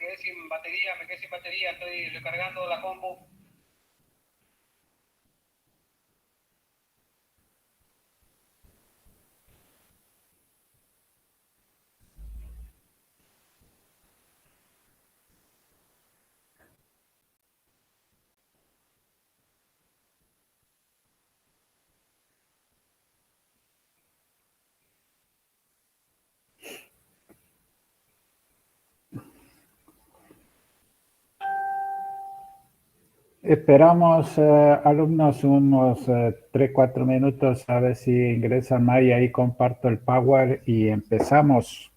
quedé sin batería, estoy recargando la compu. Esperamos, alumnos, unos 3-4 minutos a ver si ingresan más y ahí comparto el Power y empezamos.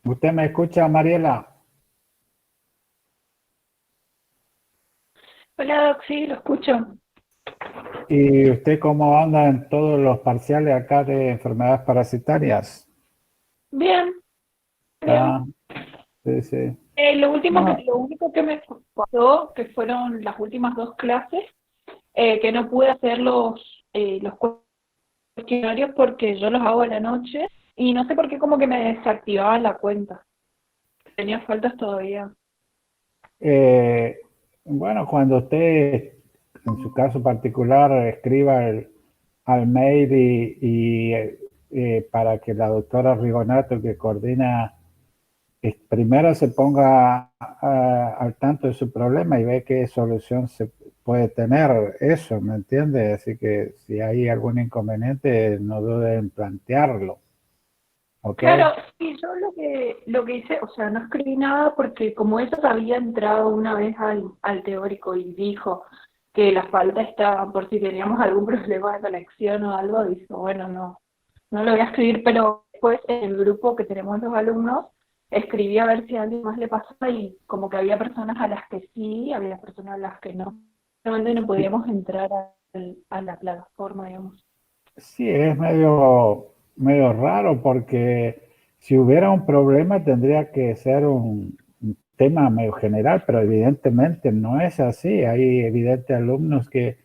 ¿Usted me escucha, Mariela? Hola, Doc, sí, lo escucho. ¿Y usted cómo anda en todos los parciales acá de enfermedades parasitarias? Bien, bien. Ah, sí, sí. No, Lo único que me pasó, que fueron las últimas dos clases, que no pude hacer los cuestionarios porque yo los hago a la noche y no sé por qué como que me desactivaban la cuenta. Tenía faltas todavía. eh, bueno, cuando usted, en su caso particular, escriba al mail para que la doctora Rigonato, que coordina, primero se ponga al tanto de su problema y ve qué solución se puede tener eso, ¿me entiende? Así que si hay algún inconveniente, no dude en plantearlo, ¿ok? Claro, sí, yo lo que hice, o sea, no escribí nada porque como ella había entrado una vez al teórico y dijo que la falta estaba por si teníamos algún problema de conexión o algo, dijo, bueno, no lo voy a escribir, pero después en el grupo que tenemos los alumnos, escribí a ver si a alguien más le pasaba y como que había personas a las que sí, había personas a las que no. Realmente no podíamos entrar a la plataforma, digamos. Sí, es medio raro porque si hubiera un problema tendría que ser un tema medio general, pero evidentemente no es así. Hay evidentes alumnos que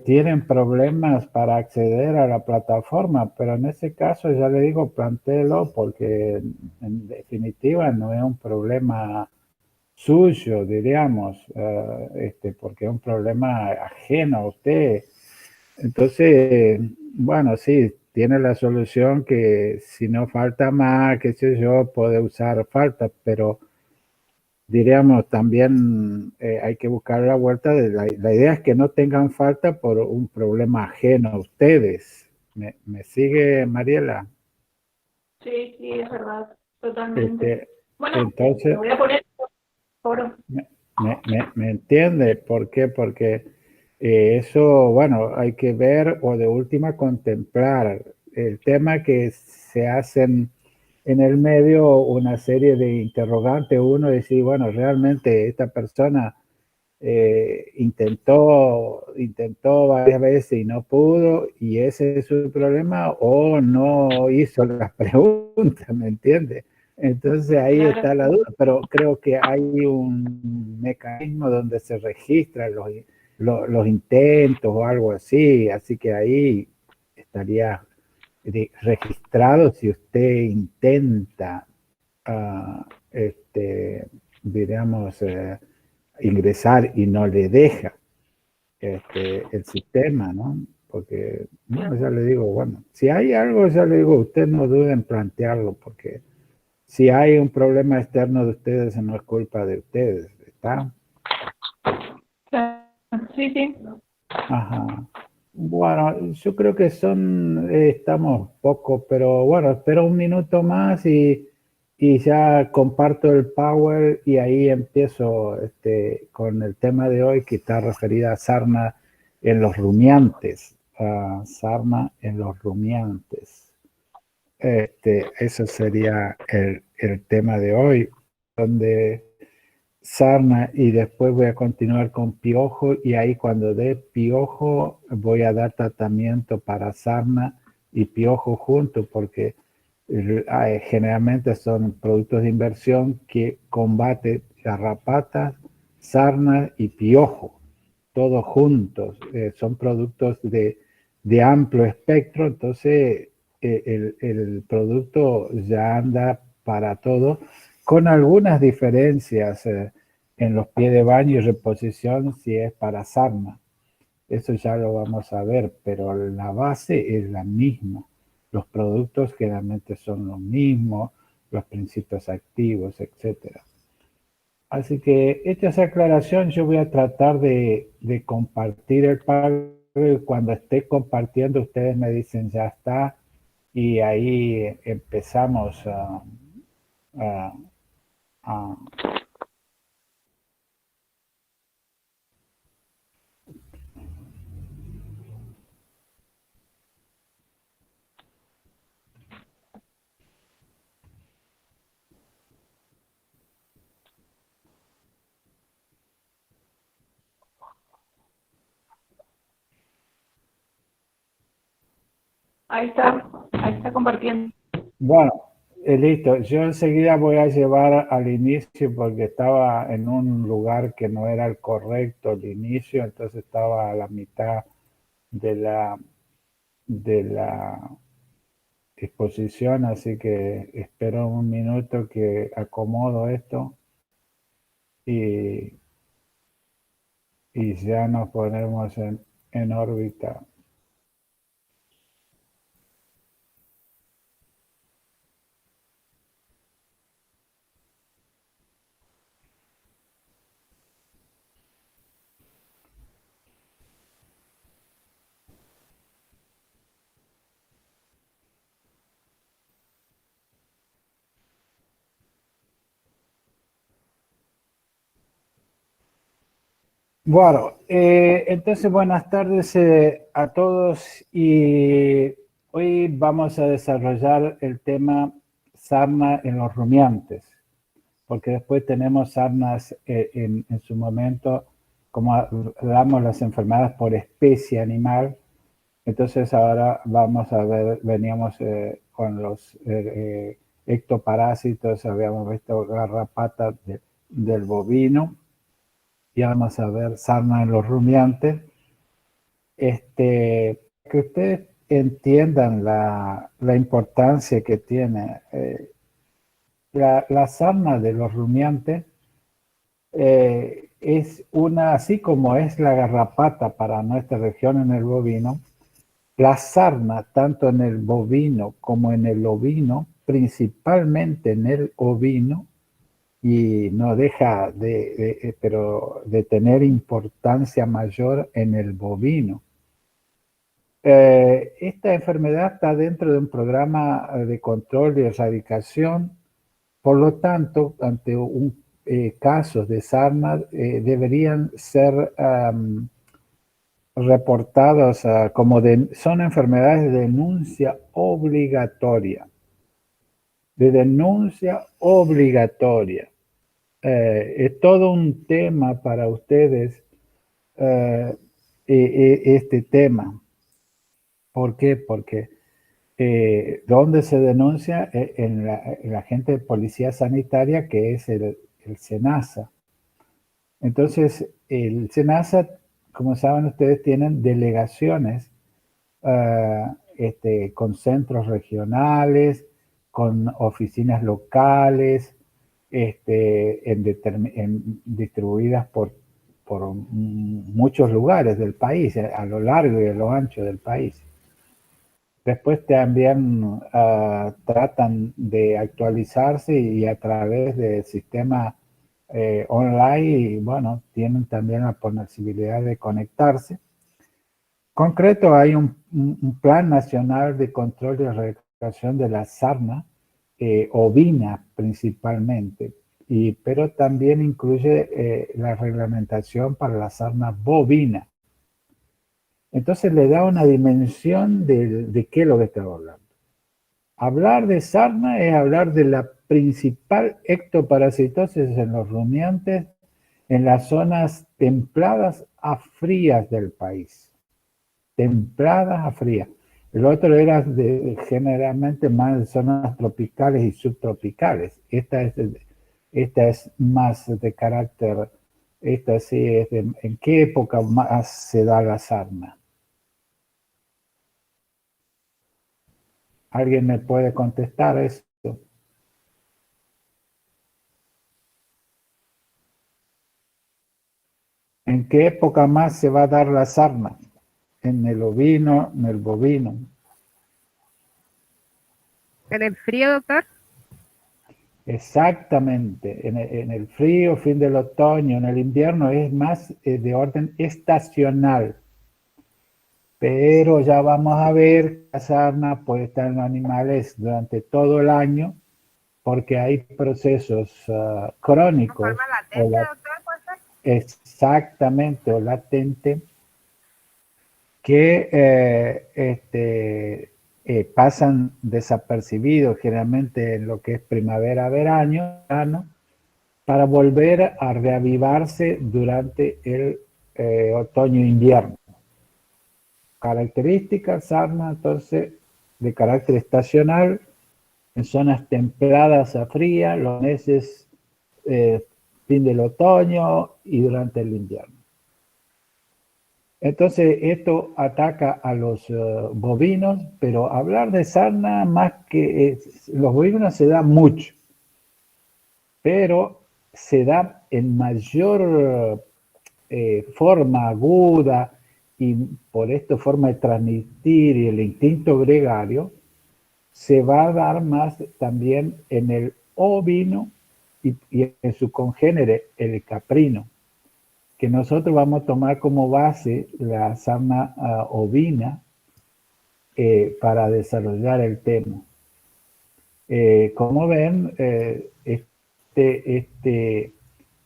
tienen problemas para acceder a la plataforma, pero en ese caso ya le digo, plantéelo porque en definitiva no es un problema suyo, diríamos, porque es un problema ajeno a usted. Entonces, bueno, sí, tiene la solución que si no falta más, qué sé yo, puede usar falta, pero diríamos también hay que buscar la vuelta de la idea es que no tengan falta por un problema ajeno a ustedes. ¿Me sigue, Mariela? Sí, sí, es verdad, totalmente. Este, Bueno, me entonces, voy a poner por... me entiende por qué? Porque eso, bueno, hay que ver o de última contemplar el tema que se hacen en el medio una serie de interrogantes. Uno decir, bueno, realmente esta persona intentó varias veces y no pudo, y ese es su problema, o no hizo las preguntas, ¿me entiende? Entonces ahí Claro, está la duda, pero creo que hay un mecanismo donde se registran los intentos o algo así que ahí estaría registrado si usted intenta, diríamos, ingresar y no le deja el sistema, ¿no? Porque, bueno, claro. ya le digo, bueno, si hay algo, ya le digo, usted no dude en plantearlo, porque si hay un problema externo de ustedes, no es culpa de ustedes, ¿está? Claro. Sí, sí. Ajá. Bueno, yo creo que estamos poco, pero bueno, espero un minuto más y ya comparto el Power y ahí empiezo con el tema de hoy que está referida a sarna en los rumiantes. Sarna en los rumiantes. Eso sería el tema de hoy, donde sarna y después voy a continuar con piojo y ahí cuando dé piojo voy a dar tratamiento para sarna y piojo juntos porque generalmente son productos de inversión que combaten garrapatas, sarna y piojo, todos juntos. Son productos de amplio espectro, entonces el producto ya anda para todo, con algunas diferencias en los pies de baño y reposición si es para sarna. Eso ya lo vamos a ver, pero la base es la misma. Los productos generalmente son los mismos, los principios activos, etc. Así que hecha esa aclaración, yo voy a tratar de compartir el pago. Cuando esté compartiendo, ustedes me dicen ya está y ahí empezamos a, a Ahí está compartiendo. Bueno, listo. Yo enseguida voy a llevar al inicio porque estaba en un lugar que no era el correcto al inicio, entonces estaba a la mitad de la exposición, así que espero un minuto que acomodo esto y, y ya nos ponemos en órbita. Bueno, entonces buenas tardes a todos y hoy vamos a desarrollar el tema sarna en los rumiantes, porque después tenemos sarnas en su momento, como hablamos las enfermedades por especie animal, entonces ahora vamos a ver, veníamos con los ectoparásitos, habíamos visto garrapatas del bovino, y vamos a ver sarna en los rumiantes. Que ustedes entiendan la importancia que tiene la sarna de los rumiantes. Es una, así como es la garrapata para nuestra región en el bovino, la sarna tanto en el bovino como en el ovino, principalmente en el ovino, y no deja de tener importancia mayor en el bovino. Esta enfermedad está dentro de un programa de control y erradicación, por lo tanto, ante casos de sarna deberían ser reportados como son enfermedades de denuncia obligatoria. De denuncia obligatoria. Es todo un tema para ustedes este tema. ¿Por qué? Porque ¿dónde se denuncia? En la agente de policía sanitaria, que es el SENASA. Entonces, el SENASA, como saben ustedes, tienen delegaciones con centros regionales, con oficinas locales, distribuidas por muchos lugares del país, a lo largo y a lo ancho del país. Después también tratan de actualizarse y a través del sistema online, y bueno, tienen también la posibilidad de conectarse. Concreto, hay un plan nacional de control y erradicación de la sarna ovina principalmente, pero también incluye la reglamentación para la sarna bovina. Entonces le da una dimensión de qué es lo que estamos hablando. Hablar de sarna es hablar de la principal ectoparasitosis en los rumiantes en las zonas templadas a frías del país. Templadas a frías. El otro era generalmente más de zonas tropicales y subtropicales. Esta es más de carácter, esta sí es de, ¿en qué época más se da la sarna? ¿Alguien me puede contestar esto? ¿En qué época más se va a dar la sarna? ¿En el ovino, en el bovino? ¿En el frío, doctor? Exactamente, en el frío, fin del otoño, en el invierno es más de orden estacional. Pero ya vamos a ver que la sarna puede estar en los animales durante todo el año porque hay procesos crónicos. ¿De forma latente, doctor, puede ser? Exactamente, o latente, que pasan desapercibidos generalmente en lo que es primavera-verano, para volver a reavivarse durante el otoño-invierno. Características sarna, entonces, de carácter estacional, en zonas templadas a frías, los meses fin del otoño y durante el invierno. Entonces, esto ataca a los bovinos, pero hablar de sarna más que los bovinos se da mucho, pero se da en mayor forma aguda y por esto forma de transmitir y el instinto gregario, se va a dar más también en el ovino y en su congénere, el caprino, que nosotros vamos a tomar como base la sarna ovina para desarrollar el tema. Como ven,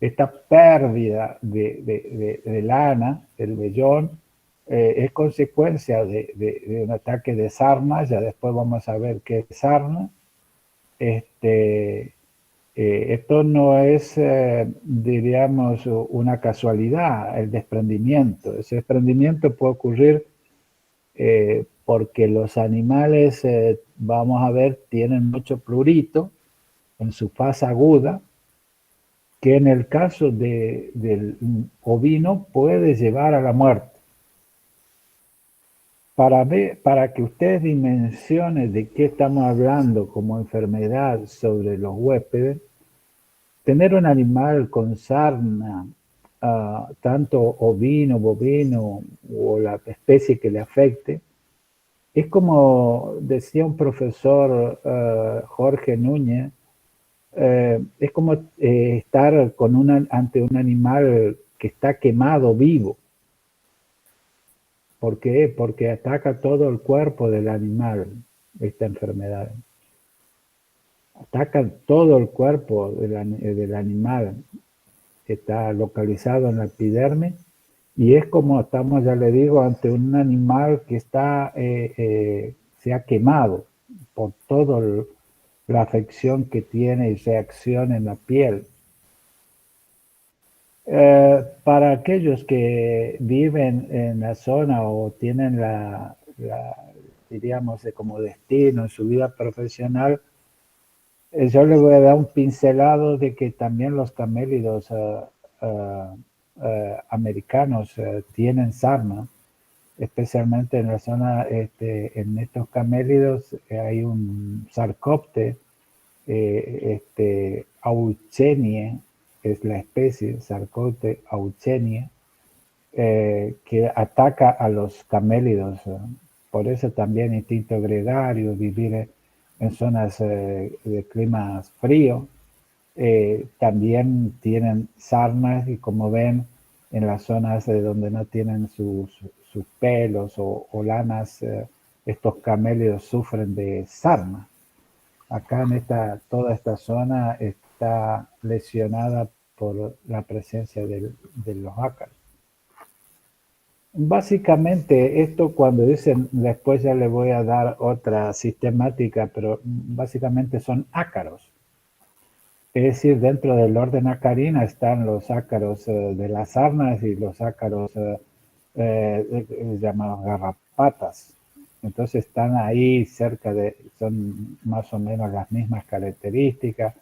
esta pérdida de lana, del vellón, es consecuencia de un ataque de sarna. Ya después vamos a ver qué es sarna. Esto no es, diríamos, una casualidad, el desprendimiento. Ese desprendimiento puede ocurrir porque los animales, vamos a ver, tienen mucho prurito en su fase aguda, que en el caso del ovino puede llevar a la muerte. Para que ustedes dimensionen de qué estamos hablando como enfermedad sobre los huéspedes, tener un animal con sarna, tanto ovino, bovino o la especie que le afecte, es como decía un profesor, Jorge Núñez, es como estar ante un animal que está quemado vivo. ¿Por qué? Porque ataca todo el cuerpo del animal, esta enfermedad. Ataca todo el cuerpo del animal. Está localizado en la epidermis y es como estamos, ya le digo, ante un animal que se ha quemado por toda la afección que tiene y reacción en la piel. Para aquellos que viven en la zona o tienen diríamos, como destino en su vida profesional, yo les voy a dar un pincelado de que también los camélidos americanos tienen sarna, especialmente en la zona, en estos camélidos hay un sarcopte, auchenie, es la especie, Sarcopte auchenie, que ataca a los camélidos. Por eso también instinto gregario, vivir en zonas de climas fríos. También tienen sarnas y como ven, en las zonas donde no tienen sus pelos o lanas, estos camélidos sufren de sarna. Acá en toda esta zona está lesionada por la presencia de los ácaros. Básicamente esto cuando dicen, después ya le voy a dar otra sistemática, pero básicamente son ácaros. Es decir, dentro del orden Acarina están los ácaros de las sarnas y los ácaros llamados garrapatas. Entonces están ahí cerca son más o menos las mismas características.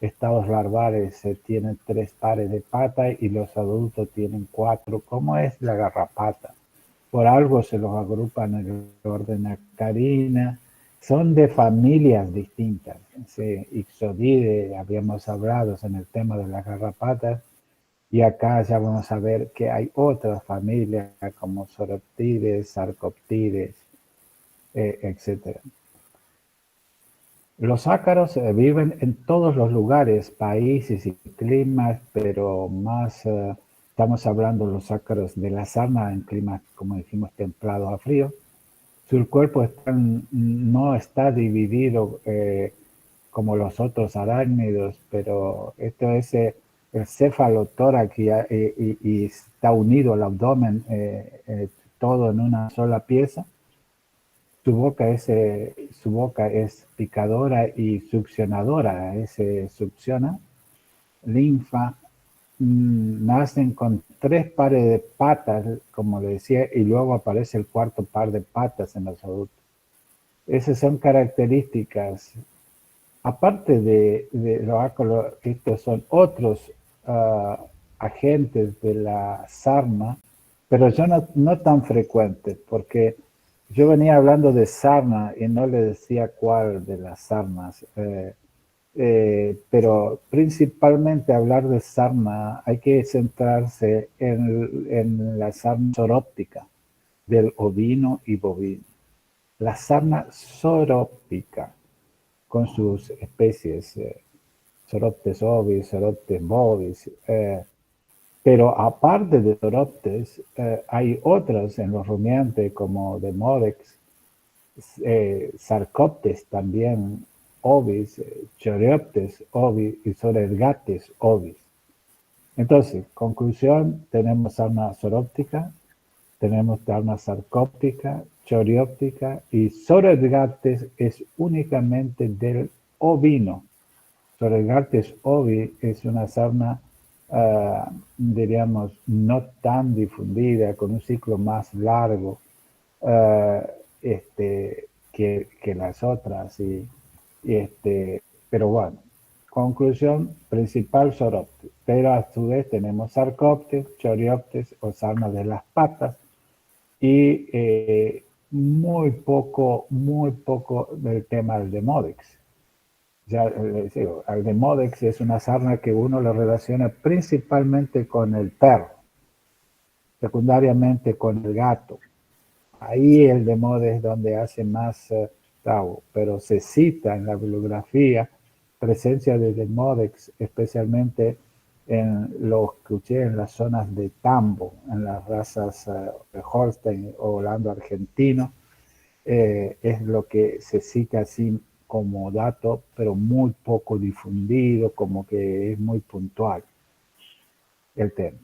Estados larvales tienen 3 pares de patas y los adultos tienen 4, como es la garrapata. Por algo se los agrupan en el orden Acarina. Son de familias distintas. Sí, Ixodidae, habíamos hablado en el tema de las garrapatas, y acá ya vamos a ver que hay otras familias como Sauroptides, Sarcoptides, etc. Los ácaros viven en todos los lugares, países y climas, pero más estamos hablando de los ácaros de la sarna en climas, como dijimos, templados a frío. Su cuerpo no está dividido como los otros arácnidos, pero esto es el cefalotórax y está unido al abdomen, todo en una sola pieza. Su boca es picadora y succionadora, se succiona. Linfa, nacen con 3 pares de patas, como le decía, y luego aparece el 4 par de patas en los adultos. Esas son características. Aparte de los ácaros, estos son otros agentes de la sarna, pero ya no tan frecuentes, porque yo venía hablando de sarna y no le decía cuál de las sarnas, pero principalmente hablar de sarna hay que centrarse en la sarna zoróptica del ovino y bovino. La sarna zoróptica, con sus especies, Sauroptes ovis, Sauroptes bovis, pero aparte de Sauroptes, hay otras en los rumiantes como Demodex, Sarcoptes también, ovis, Chorioptes ovis y Sorergates ovis. Entonces, conclusión, tenemos sarna zoróptica, tenemos sarna sarcóptica, chorióptica, y Sorergates es únicamente del ovino. Sorergates ovi es una sarna, diríamos, no tan difundida, con un ciclo más largo que las otras. Pero bueno, conclusión principal, Sauroptes. Pero a su vez tenemos Sarcoptes, Chorioptes o sarna de las patas, y muy poco del tema del Demodex. Ya les digo, el Demodex es una sarna que uno lo relaciona principalmente con el perro, secundariamente con el gato. Ahí el Demodex es donde hace más trago, pero se cita en la bibliografía presencia de Demodex, especialmente lo escuché en las zonas de tambo, en las razas de Holstein o Holando argentino, es lo que se cita así como dato, pero muy poco difundido, como que es muy puntual el tema.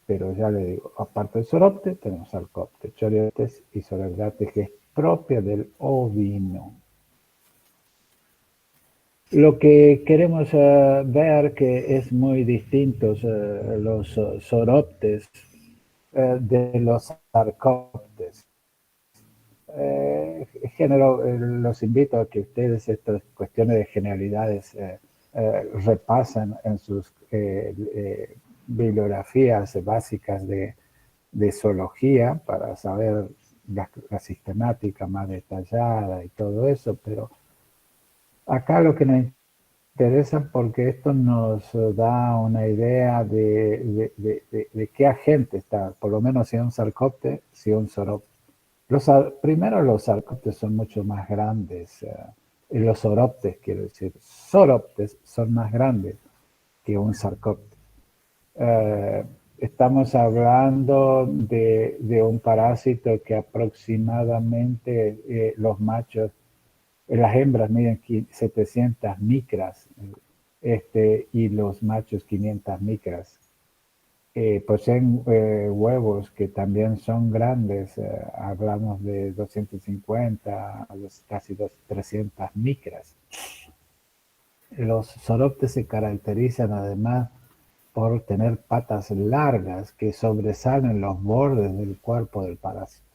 Pero ya le digo, aparte del Sauropte, tenemos Sarcoptes, Chorioptes y Sorergates, que es propia del ovino. Lo que queremos ver que es muy distinto los Sauroptes de los Sarcoptes. Los invito a que ustedes estas cuestiones de generalidades repasen en sus bibliografías básicas de zoología para saber la sistemática más detallada y todo eso, pero acá lo que nos interesa, porque esto nos da una idea de qué agente está, por lo menos si es un sarcopte, si es un sauropte. Primero los sarcoptes son mucho más grandes, y los sauroptes, quiero decir, sauroptes son más grandes que un sarcopte. Estamos hablando de un parásito que aproximadamente los machos, las hembras miden 700 micras y los machos 500 micras. Poseen huevos que también son grandes, hablamos de 250 a casi 300 micras. Los zoroptes se caracterizan además por tener patas largas que sobresalen los bordes del cuerpo del parásito.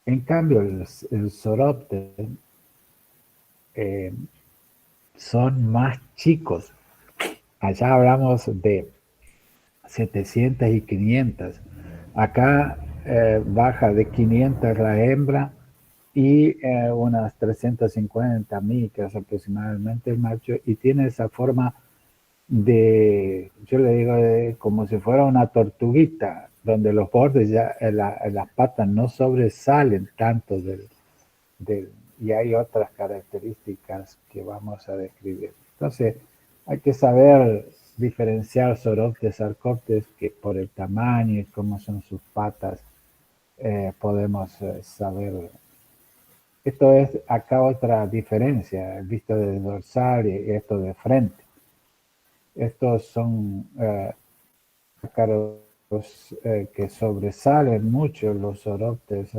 En cambio, el zoropte son más chicos. Allá hablamos de 700 y 500. Acá baja de 500 la hembra y unas 350 micras aproximadamente el macho, y tiene esa forma de, yo le digo, como si fuera una tortuguita, donde los bordes ya, las patas no sobresalen tanto y hay otras características que vamos a describir. Entonces, hay que saber diferenciar zoroptes, sarcoptes, que por el tamaño y cómo son sus patas podemos saber. Esto es acá otra diferencia, visto de dorsal y esto de frente. Estos son ácaros que sobresalen mucho los zoroptes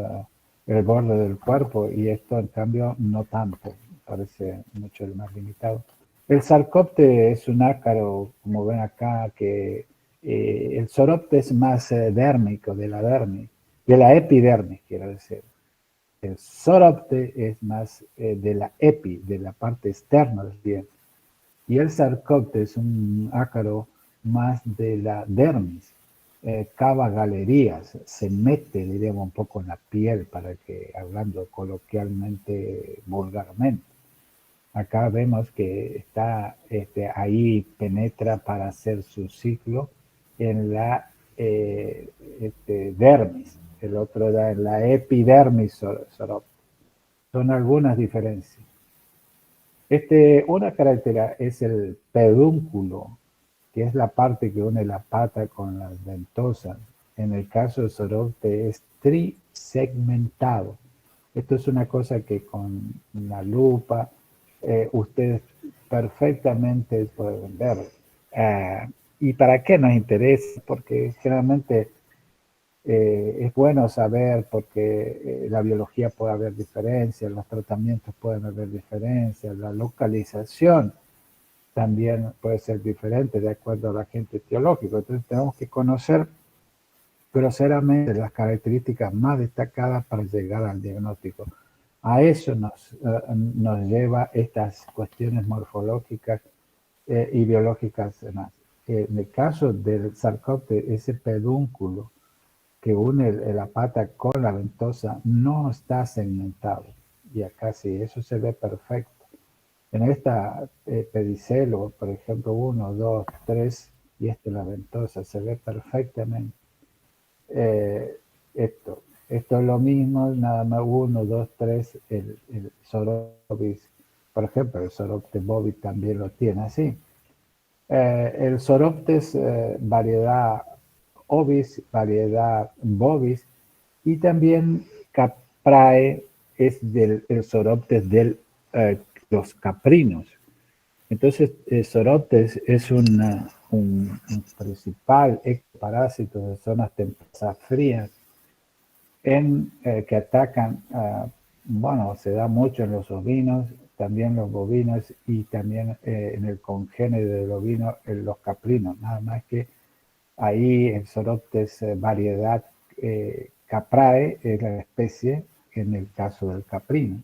el borde del cuerpo, y esto en cambio no tanto, parece mucho más limitado. El sarcopte es un ácaro, como ven acá, que el zoropte es más dérmico, de la dermis, de la epidermis, quiero decir. El zoropte es más de la epi, de la parte externa del diente. Y el sarcopte es un ácaro más de la dermis, cava galerías, se mete, diríamos, un poco en la piel, para que, hablando coloquialmente, vulgarmente. Acá vemos que está ahí, penetra para hacer su ciclo en la dermis, el otro da en la epidermis zoropte. Son algunas diferencias. Una característica es el pedúnculo, que es la parte que une la pata con las ventosas. En el caso del zoropte es trisegmentado. Esto es una cosa que con la lupa ustedes perfectamente pueden ver. ¿Y para qué nos interesa? Porque generalmente es bueno saber, porque la biología puede haber diferencias, los tratamientos pueden haber diferencias, la localización también puede ser diferente de acuerdo al agente etiológico. Entonces tenemos que conocer groseramente las características más destacadas para llegar al diagnóstico. A eso nos lleva estas cuestiones morfológicas y biológicas más. En el caso del sarcopte, ese pedúnculo que une la pata con la ventosa no está segmentado. Y acá sí, eso se ve perfecto. En esta pedicelo, por ejemplo, 1, 2, 3, y la ventosa, se ve perfectamente. Esto es lo mismo, nada más 1, 2, 3, el Zoropis, por ejemplo, el Zoropte bovis también lo tiene así. El Zoroptes variedad ovis, variedad bovis, y también caprae es el Zoroptes de los caprinos. Entonces, Zoroptes es un principal parásito de zonas templadas frías que atacan, bueno, se da mucho en los ovinos, también los bovinos, y también en el congénere del ovino, en los caprinos. Nada más que ahí el Zoroptes variedad caprae es la especie en el caso del caprino.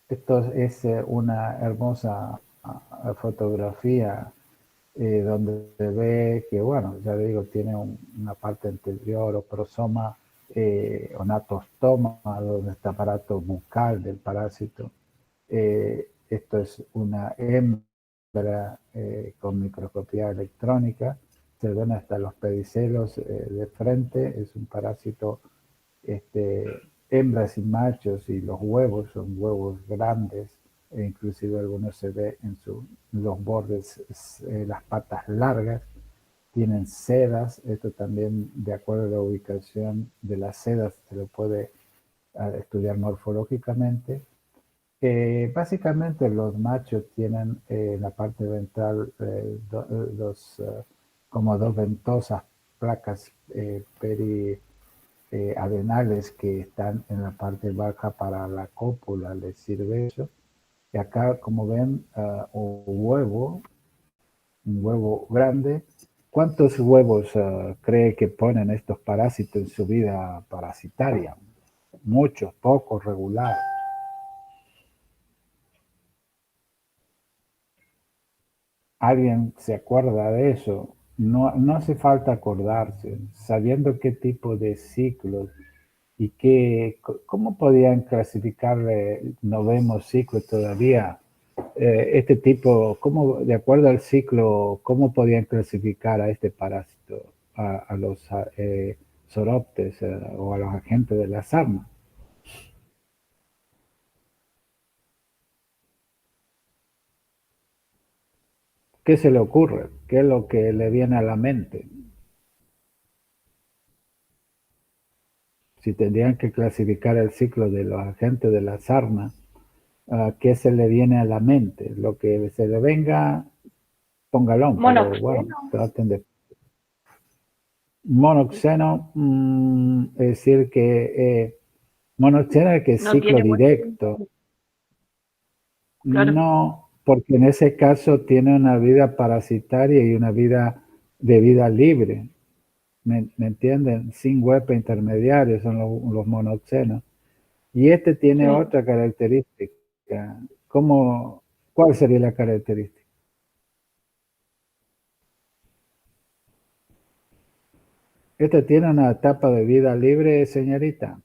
Esto es una hermosa fotografía donde se ve que, bueno, ya digo, tiene una parte anterior o prosoma, onatostoma, donde está aparato bucal del parásito. Esto es una hembra con microscopía electrónica. Se ven hasta los pedicelos de frente. Es un parásito hembras y machos, y los huevos son huevos grandes, e inclusive algunos se ve en los bordes, las patas largas, tienen sedas. Esto también, de acuerdo a la ubicación de las sedas, se lo puede estudiar morfológicamente. Básicamente los machos tienen en la parte ventral como dos ventosas placas adenales que están en la parte baja para la cópula, les sirve eso. Y acá, como ven, un huevo grande. ¿Cuántos huevos cree que ponen estos parásitos en su vida parasitaria? Muchos, pocos, regular. ¿Alguien se acuerda de eso? No, no hace falta acordarse, sabiendo qué tipo de ciclos y cómo podían clasificarle, no vemos ciclos todavía, este tipo, cómo, de acuerdo al ciclo, cómo podían clasificar a este parásito, a los zoroptes o a los agentes de la sarna. ¿Qué se le ocurre? ¿Qué es lo que le viene a la mente? Si tendrían que clasificar el ciclo de los agentes de la sarna, ¿qué se le viene a la mente? Lo que se le venga, póngalo, pero bueno, Monoxeno, traten de... Monoxeno, es decir que monoxeno es que es no ciclo tiene directo. huésped. Claro, No, porque en ese caso tiene una vida parasitaria y una vida de vida libre. ¿Me entienden? Sin huésped intermediario son los monoxenos. Y este tiene sí. otra característica. ¿Cómo, cuál sería la característica? Este tiene una etapa de vida libre, señorita.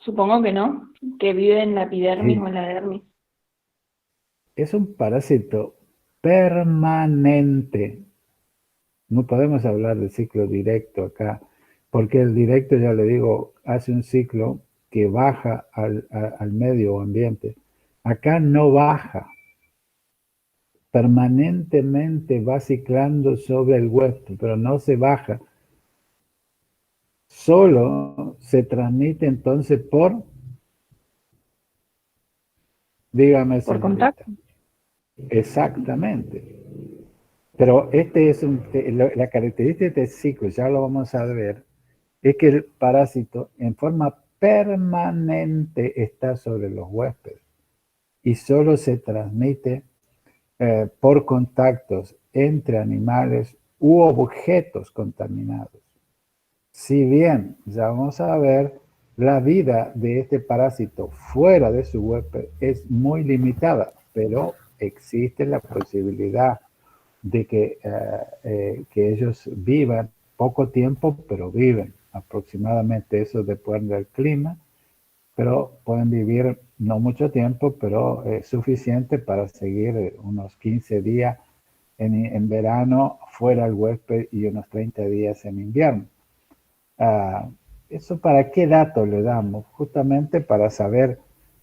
Supongo que no, que vive en la epidermis o Sí. en la dermis. Es un parásito permanente. No podemos hablar de ciclo directo acá, porque el directo, ya le digo, hace un ciclo que baja al medio ambiente. Acá no baja, permanentemente va ciclando sobre el huésped, pero no se baja. Solo se transmite entonces dígame Por señorita, contacto. exactamente. Pero este es la característica de este ciclo, ya lo vamos a ver, es que el parásito en forma permanente está sobre los huéspedes y solo se transmite por contactos entre animales u objetos contaminados. Si bien ya vamos a ver, la vida de este parásito fuera de su huésped es muy limitada, pero existe la posibilidad de que ellos vivan poco tiempo, pero viven aproximadamente eso depende del clima, pero pueden vivir no mucho tiempo, pero suficiente para seguir unos 15 días en verano fuera del huésped y unos 30 días en invierno. Ah, ¿Eso para qué datos le damos? Justamente para saber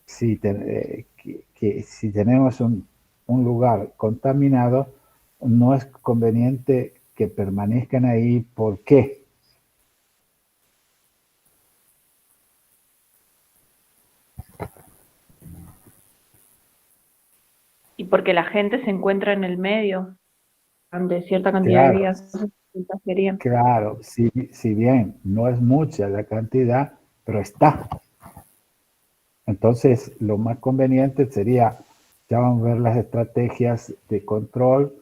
si, que si tenemos un lugar contaminado, no es conveniente que permanezcan ahí. ¿Por qué? Y porque la gente se encuentra en el medio de cierta cantidad de Claro, días. Serían. claro, si bien no es mucha la cantidad, pero está. Entonces, lo más conveniente sería, ya vamos a ver las estrategias de control,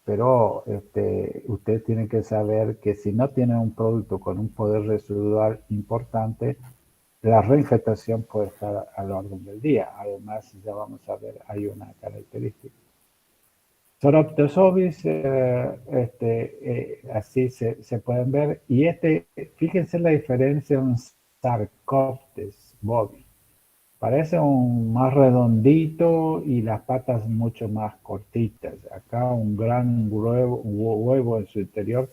pero usted tiene que saber que si no tiene un producto con un poder residual importante, la reinfestación puede estar al orden del día. Además, ya vamos a ver, hay una característica. Soroptes ovis, así se pueden ver. Y fíjense la diferencia en un Sarcoptes bovis. Parece un más redondito y las patas mucho más cortitas. Acá un gran huevo en su interior.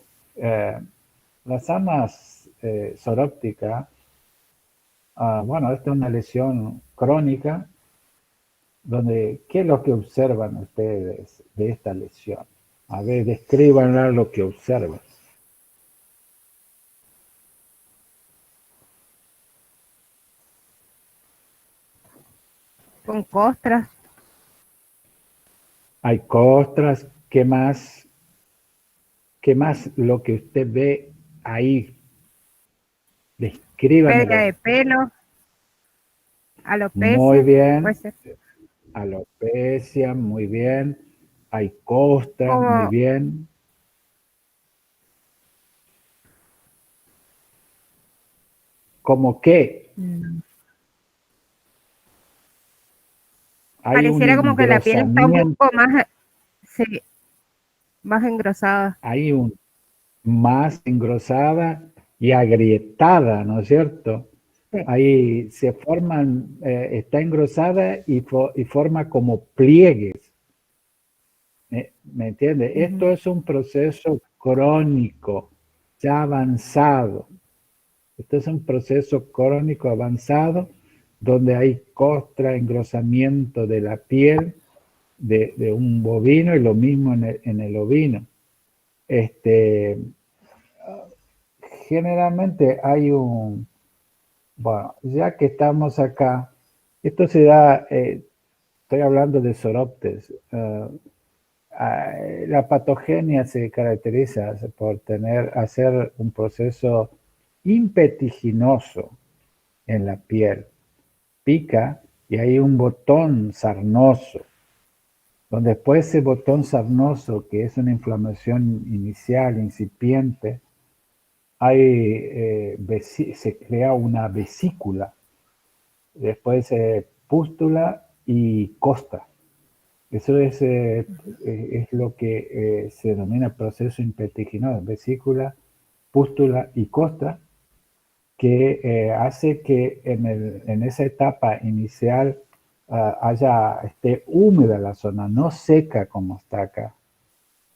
Las amas zorópticas, bueno, esta es una lesión crónica, donde, ¿qué es lo que observan ustedes de esta lesión? A ver, descríbanla lo que observan. Con costras, Hay costras, ¿qué más? ¿Qué más lo que usted ve ahí? pérdida Descríbamelo. de pelo, Muy Alopecia, bien. puede ser. Alopecia, muy bien. Hay costras, muy Como, bien. ¿Cómo qué? mm, Hay un pareciera como que la piel está un engrosamiento, poco más, sí, más engrosada. hay un más engrosada y agrietada, ¿no es cierto? Sí. Ahí se forman, está engrosada y forma como pliegues. ¿Me entiende? Ujú. Esto es un proceso crónico, ya avanzado. Esto es un proceso crónico avanzado donde hay costra, engrosamiento de la piel de un bovino y lo mismo en el ovino. Este, generalmente hay un, bueno, ya que estamos acá, esto se da, estoy hablando de Soroptes. La patogenia se caracteriza por hacer un proceso impetiginoso en la piel. Pica y hay un botón sarnoso, donde después ese botón sarnoso, que es una inflamación inicial, incipiente, se crea una vesícula, después pústula y costra. Eso es lo que se denomina proceso impetiginoso, vesícula, pústula y costra, que hace que en esa etapa inicial esté húmeda la zona, no seca como está acá.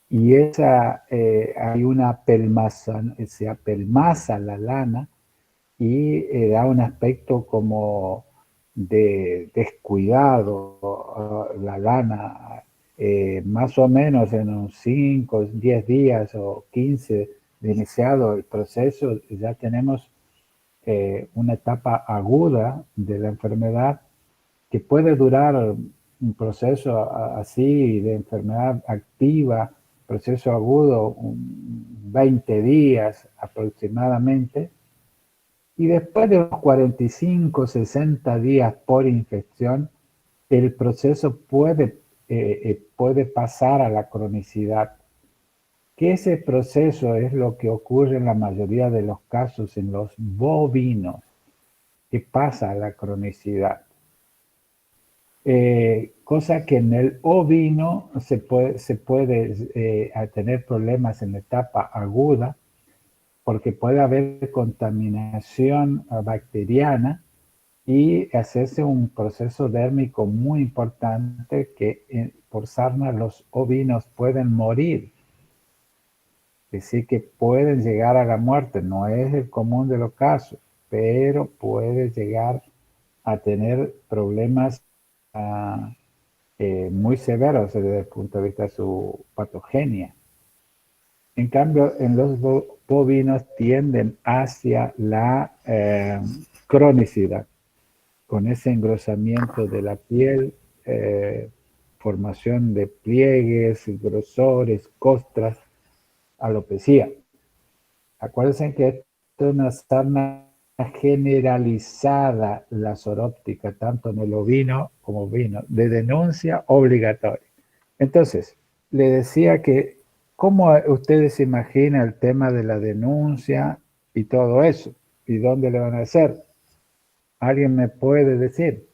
Y hay una pelmaza, se apelmaza la lana y da un aspecto como de descuidado la lana, más o menos en unos 5, 10 días o 15 de iniciado el proceso, ya tenemos una etapa aguda de la enfermedad que puede durar un proceso así de enfermedad activa, proceso agudo, 20 días aproximadamente, y después de unos 45, 60 días por infección, el proceso puede pasar a la cronicidad, que ese proceso es lo que ocurre en la mayoría de los casos en los bovinos, que pasa a la cronicidad. Cosa que en el ovino se puede tener problemas en la etapa aguda, porque puede haber contaminación bacteriana y hacerse un proceso dérmico muy importante que por sarna los ovinos pueden morir. Es decir, que pueden llegar a la muerte. No es el común de los casos, pero puede llegar a tener problemas muy severos desde el punto de vista de su patogenia. En cambio, en los bovinos tienden hacia la cronicidad, con ese engrosamiento de la piel, formación de pliegues, grosores, costras, alopecia. Acuérdense que esto es una sarna generalizada, la zoróptica, tanto en el ovino como ovino, de denuncia obligatoria. Entonces, le decía que, ¿cómo ustedes se imaginan el tema de la denuncia y todo eso? ¿Y dónde le van a hacer? ¿Alguien me puede decir?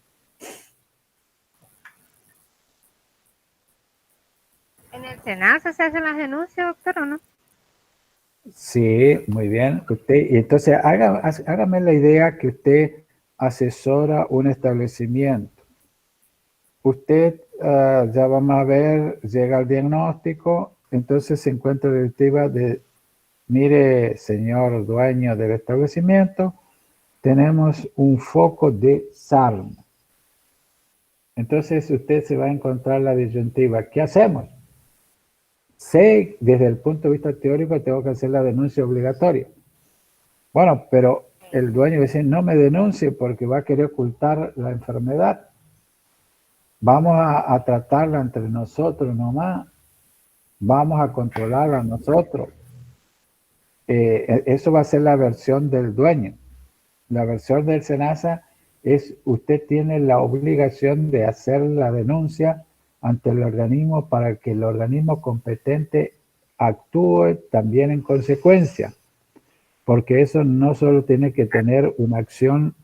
¿En el SENASA se hacen las denuncias, doctor, o no? Sí, muy bien. Y entonces, hágame la idea que usted asesora un establecimiento. Usted, ya vamos a ver, llega al diagnóstico, entonces se encuentra la directiva de, mire, señor dueño del establecimiento, tenemos un foco de sarna. Entonces usted se va a encontrar la disyuntiva. ¿Qué hacemos? Sé, desde el punto de vista teórico, tengo que hacer la denuncia obligatoria. Bueno, pero el dueño dice, no me denuncie porque va a querer ocultar la enfermedad. Vamos a tratarla entre nosotros nomás. Vamos a controlarla nosotros. Eso va a ser la versión del dueño. La versión del SENASA usted tiene la obligación de hacer la denuncia ante el organismo para que el organismo competente actúe también en consecuencia, porque eso no solo tiene que tener una acción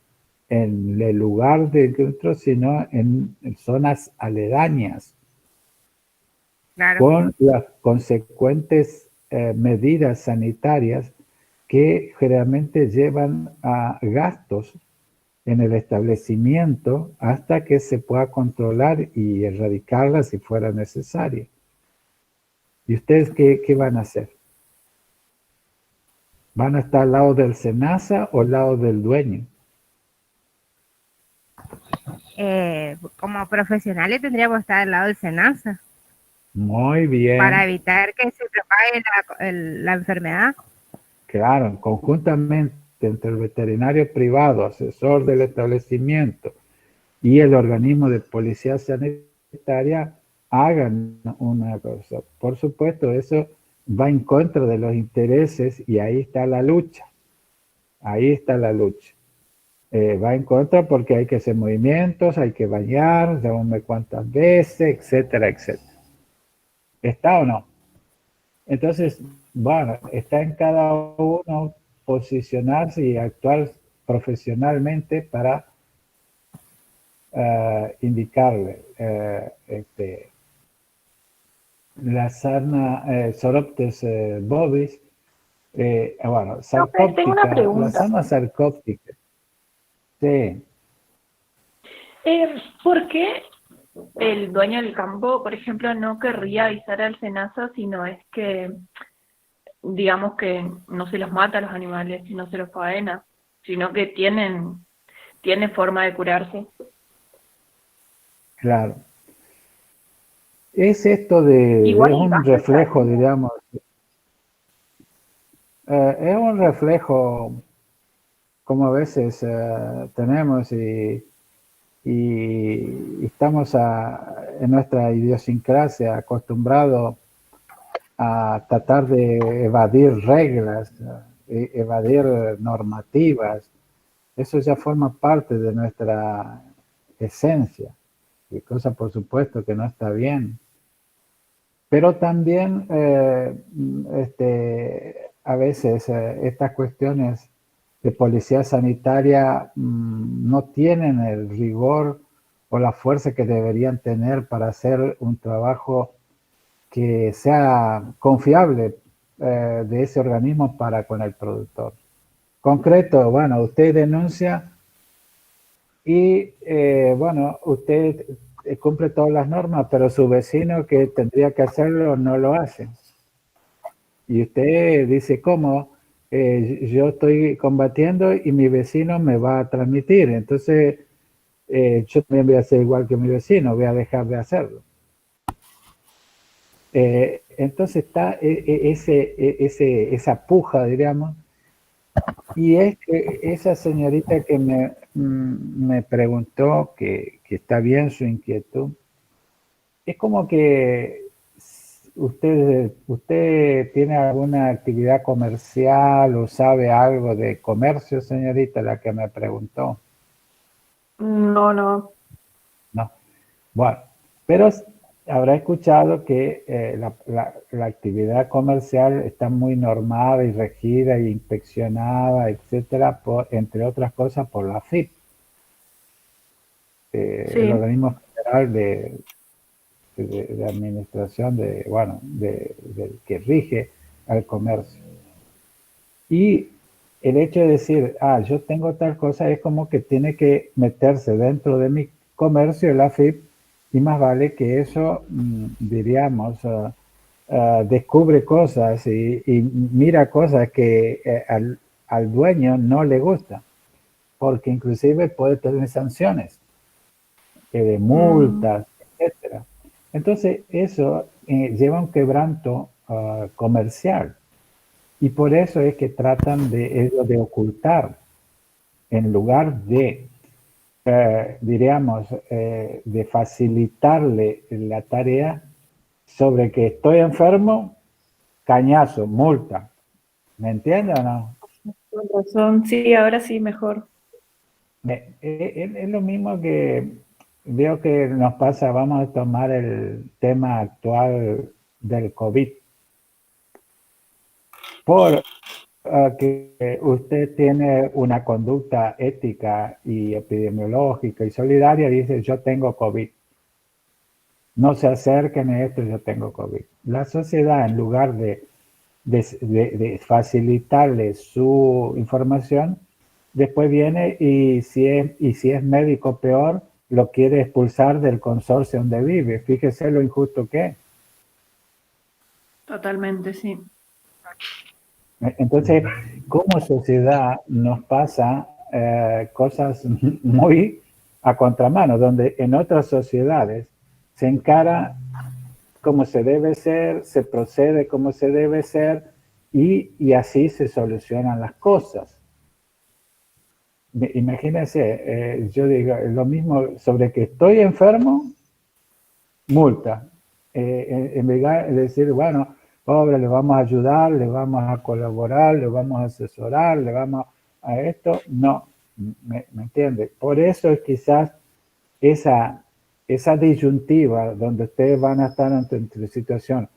en el lugar de encuentro, sino en zonas aledañas, Claro. con las consecuentes medidas sanitarias que generalmente llevan a gastos en el establecimiento hasta que se pueda controlar y erradicarla si fuera necesario. ¿Y ustedes qué van a hacer? ¿Van a estar al lado del SENASA o al lado del dueño? Como profesionales tendríamos que estar al lado del SENASA Muy bien. para evitar que se propague la enfermedad. Claro, conjuntamente entre el veterinario privado, asesor del establecimiento y el organismo de policía sanitaria hagan una cosa. Por supuesto, eso va en contra de los intereses y ahí está la lucha. Ahí está la lucha. Va en contra porque hay que hacer movimientos, hay que bañar, según cuántas veces, etcétera, etcétera. ¿Está o no? Entonces, bueno, está en cada uno posicionarse y actuar profesionalmente para indicarle la sarna Soroptes bovis, bueno, Profe, tengo una sarcóptica, la pregunta. sarna sarcóptica. Sí, ¿Por qué el dueño del campo, por ejemplo, no querría avisar al SENASA si no es que, digamos que no se los mata a los animales, no se los faena, sino que tiene forma de curarse? claro. Es esto de, Igual es el un gasto reflejo, está ahí. digamos, es un reflejo como a veces tenemos y estamos en nuestra idiosincrasia acostumbrados a tratar de evadir reglas, evadir normativas. Eso ya forma parte de nuestra esencia, y cosa por supuesto que no está bien. Pero también a veces estas cuestiones de policía sanitaria no tienen el rigor o la fuerza que deberían tener para hacer un trabajo que sea confiable de ese organismo para con el productor. Concreto, bueno, usted denuncia y bueno, usted cumple todas las normas, pero su vecino que tendría que hacerlo no lo hace. Y usted dice, ¿cómo? Yo estoy combatiendo y mi vecino me va a transmitir. Entonces, yo también voy a hacer igual que mi vecino, voy a dejar de hacerlo. Entonces está esa puja, diríamos, y es que esa señorita que me preguntó que está bien su inquietud, es como que usted tiene alguna actividad comercial o sabe algo de comercio, señorita, la que me preguntó. No. No. Bueno, pero habrá escuchado que la actividad comercial está muy normada y regida e inspeccionada, etcétera, entre otras cosas por la AFIP, Sí. el organismo federal de administración que rige al comercio. Y el hecho de decir, yo tengo tal cosa, es como que tiene que meterse dentro de mi comercio, el AFIP, y más vale que eso, diríamos, descubre cosas y mira cosas que al dueño no le gusta, porque inclusive puede tener sanciones, de multas, etcétera. Entonces eso lleva un quebranto comercial. Y por eso es que tratan de ocultar, en lugar de, diríamos, de facilitarle la tarea sobre que estoy enfermo, cañazo, multa. ¿Me entiende o no? Con razón, sí, ahora sí, mejor. Es lo mismo que veo que nos pasa, vamos a tomar el tema actual del COVID. Por que usted tiene una conducta ética y epidemiológica y solidaria, dice yo tengo COVID. No se acerquen a esto, yo tengo COVID. La sociedad, en lugar de facilitarle su información, después viene y si es médico peor, lo quiere expulsar del consorcio donde vive. Fíjese lo injusto que es. Totalmente, sí. Entonces, como sociedad nos pasa cosas muy a contramano, donde en otras sociedades se encara como se debe ser, se procede como se debe ser y así se solucionan las cosas. Imagínense, yo digo lo mismo sobre que estoy enfermo, multa. En lugar de decir, bueno, pobre, le vamos a ayudar, le vamos a colaborar, le vamos a asesorar, le vamos a esto, no, ¿me entiende? Por eso es quizás esa disyuntiva donde ustedes van a estar ante la situación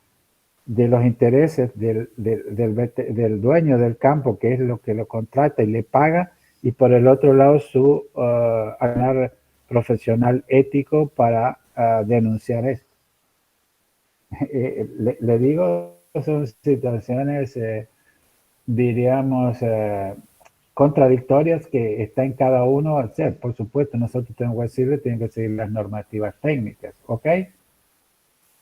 de los intereses del dueño del campo, que es lo que lo contrata y le paga, y por el otro lado su ganar profesional ético para denunciar esto. Le digo, son situaciones, diríamos, contradictorias que está en cada uno hacer. Por supuesto, nosotros tenemos que decirle, tienen que seguir las normativas técnicas, ¿ok?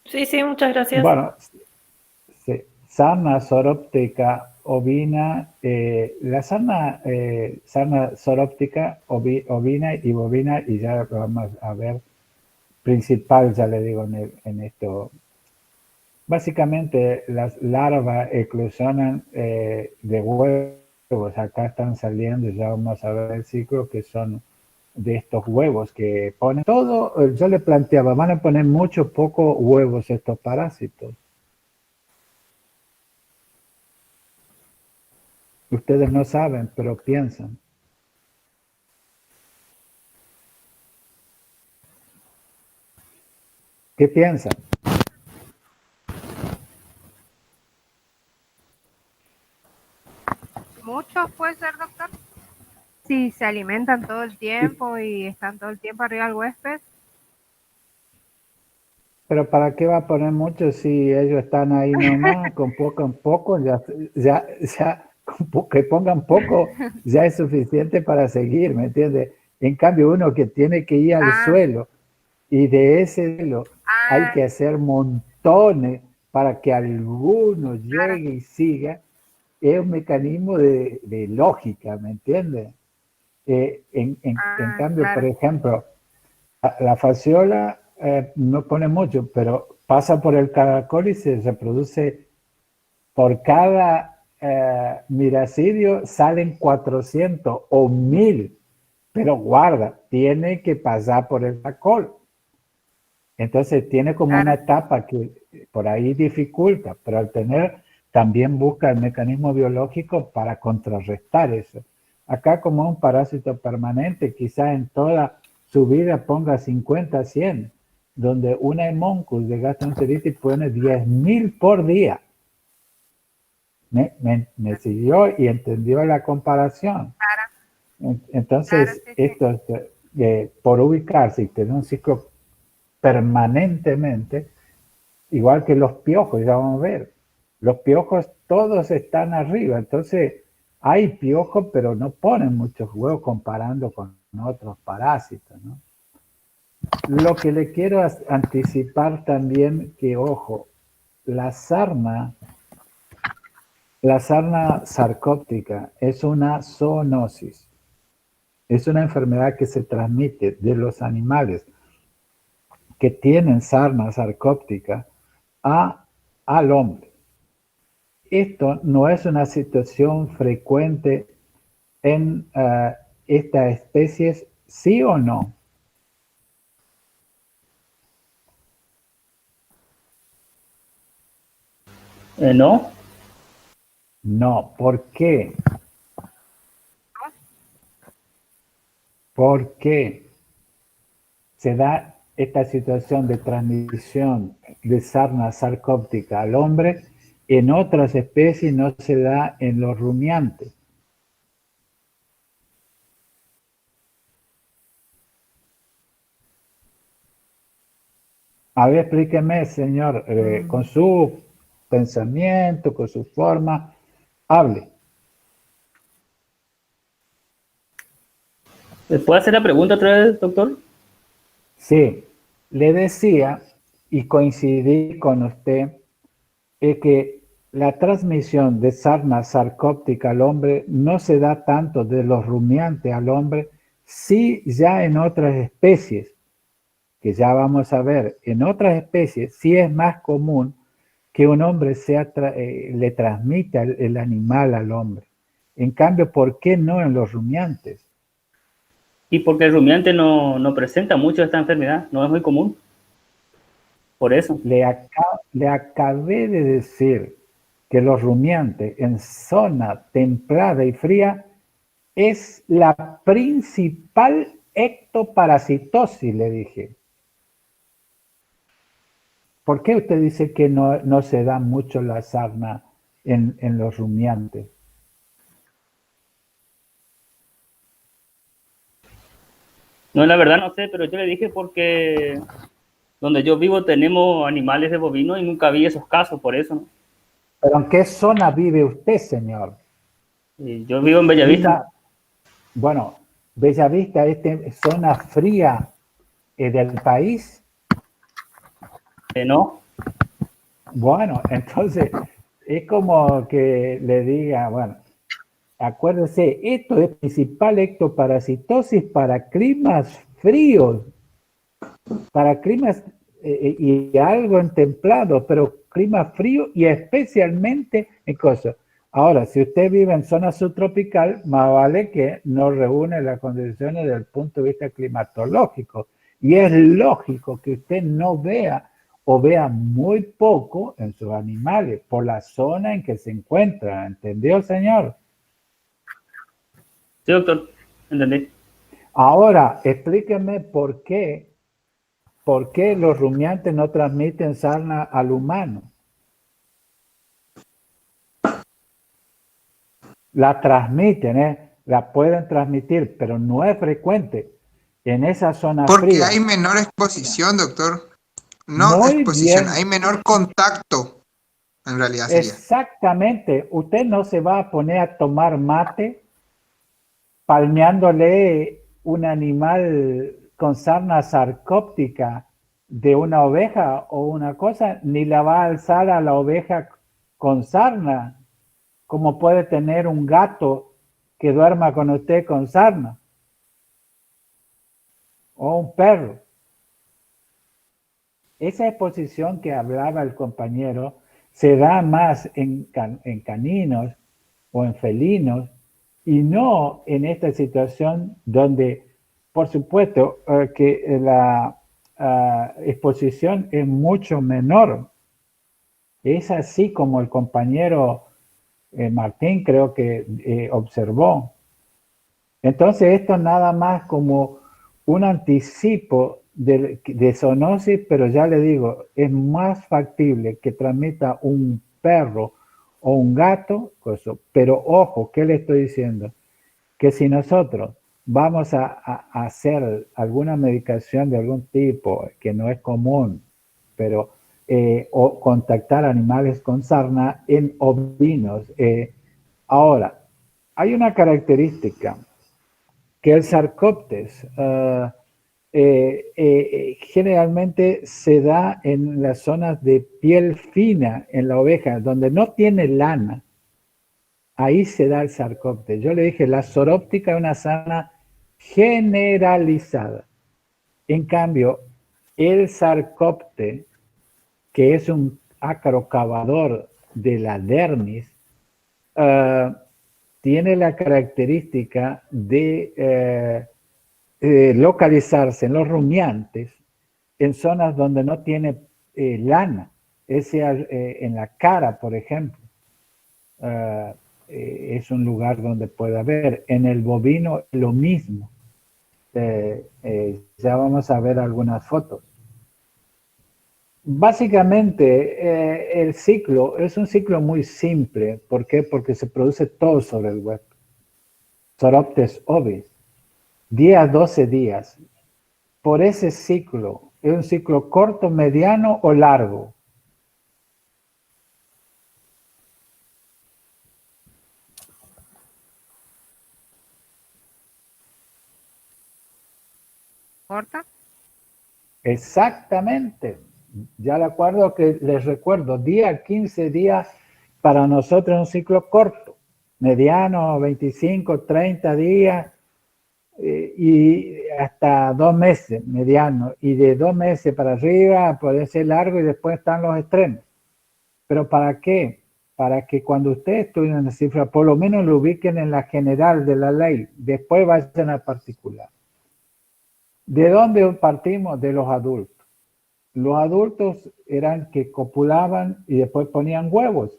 Sí, sí, muchas gracias. Bueno, sí. Sarna soróptica ovina, la sarna soróptica ovina y bovina, y ya lo vamos a ver, principal, ya le digo en esto. Básicamente las larvas eclosionan de huevos, acá están saliendo, ya vamos a ver el ciclo, que son de estos huevos que ponen todo. Yo le planteaba, van a poner mucho, poco huevos estos parásitos. Ustedes no saben, pero piensan. ¿Qué piensan? Muchos puede ser, doctor. Si se alimentan todo el tiempo y están todo el tiempo arriba del huésped. Pero ¿para qué va a poner mucho si ellos están ahí nomás, con poco en poco, que pongan poco ya es suficiente para seguir, ¿me entiendes? En cambio, uno que tiene que ir al suelo y de ese suelo hay que hacer montones para que alguno llegue y siga, es un mecanismo de lógica, ¿me entiendes? En cambio, Claro. por ejemplo, la fasciola no pone mucho, pero pasa por el caracol y se reproduce por cada miracidio salen 400 o 1000, pero guarda, tiene que pasar por el caracol. Entonces tiene como una etapa que por ahí dificulta, pero al tener también busca el mecanismo biológico para contrarrestar eso. Acá como un parásito permanente, quizás en toda su vida ponga 50, 100, donde una hemoncus de gastroenteritis pone 10.000 por día. Me siguió y entendió la comparación. Entonces, esto por ubicarse y tener un ciclo permanentemente, igual que los piojos, ya vamos a ver. Los piojos todos están arriba, entonces hay piojos, pero no ponen muchos huevos comparando con otros parásitos, ¿no? Lo que le quiero anticipar también, que ojo, la sarna sarcóptica es una zoonosis, es una enfermedad que se transmite de los animales que tienen sarna sarcóptica al hombre. Esto no es una situación frecuente en estas especies, ¿sí o no? ¿No? No, ¿por qué? por qué se da esta situación de transmisión de sarna sarcóptica al hombre, en otras especies no se da en los rumiantes. A ver, explíqueme, señor, con su pensamiento, con su forma, hable. ¿Puede hacer la pregunta otra vez, doctor? Sí, le decía, y coincidí con usted, es que la transmisión de sarna sarcóptica al hombre no se da tanto de los rumiantes al hombre, sí ya en otras especies, que ya vamos a ver, en otras especies sí es más común que un hombre le transmita el animal al hombre. En cambio, ¿por qué no en los rumiantes? Y porque el rumiante no presenta mucho esta enfermedad, no es muy común. Por eso. Le acabé de decir que los rumiantes en zona templada y fría es la principal ectoparasitosis, le dije. ¿Por qué usted dice que no se da mucho la sarna en los rumiantes? No, la verdad no sé, pero yo le dije porque donde yo vivo tenemos animales de bovino y nunca vi esos casos, por eso, ¿no? ¿Pero en qué zona vive usted, señor? Y yo vivo en Bellavista. Bueno, Bellavista es zona fría del país. No. Bueno, entonces es como que le diga, bueno, acuérdese, esto es principal ectoparasitosis para climas fríos, para climas y algo en templado, pero clima frío y especialmente en cosas. Ahora, si usted vive en zona subtropical, más vale que no reúne las condiciones desde el punto de vista climatológico. Y es lógico que usted no vea o vea muy poco en sus animales por la zona en que se encuentra. ¿Entendió, señor? Sí, doctor, entendí. Ahora, explíqueme por qué los rumiantes no transmiten sarna al humano. La transmiten, la pueden transmitir, pero no es frecuente en esa zona Porque fría. hay menor exposición, doctor. No Muy exposición, bien. hay menor contacto, en realidad sería. Exactamente. Usted no se va a poner a tomar mate palmeándole un animal con sarna sarcóptica de una oveja o una cosa, ni la va a alzar a la oveja con sarna, como puede tener un gato que duerma con usted con sarna, o un perro. Esa exposición que hablaba el compañero se da más en caninos o en felinos y no en esta situación donde, por supuesto, que la exposición es mucho menor. Es así como el compañero Martín creo que observó. Entonces esto nada más como un anticipo de zoonosis, pero ya le digo, es más factible que transmita un perro o un gato, pero ojo, ¿qué le estoy diciendo? Que si nosotros vamos a hacer alguna medicación de algún tipo que no es común, pero o contactar animales con sarna en ovinos. Ahora, hay una característica que el Sarcoptes generalmente se da en las zonas de piel fina en la oveja, donde no tiene lana. Ahí se da el Sarcoptes. Yo le dije, la soróptica es una sarna generalizada. En cambio, el Sarcopte, que es un ácaro cavador de la dermis, tiene la característica de localizarse en los rumiantes en zonas donde no tiene lana, en la cara, por ejemplo. Es un lugar donde puede haber. En el bovino lo mismo. Ya vamos a ver algunas fotos. Básicamente, el ciclo es un ciclo muy simple. ¿Por qué? Porque se produce todo sobre el web. Soroptes ovis. 10 a 12 días. Por ese ciclo, ¿es un ciclo corto, mediano o largo? ¿Corta? Exactamente. Ya de acuerdo que les recuerdo, 10 a 15 días para nosotros es un ciclo corto, mediano, 25, 30 días y hasta 2 meses, mediano. Y de 2 meses para arriba puede ser largo y después están los extremos. ¿Pero para qué? Para que cuando ustedes estudien la cifra, por lo menos lo ubiquen en la general de la ley, después vayan al particular. ¿De dónde partimos? De los adultos. Los adultos eran que copulaban y después ponían huevos.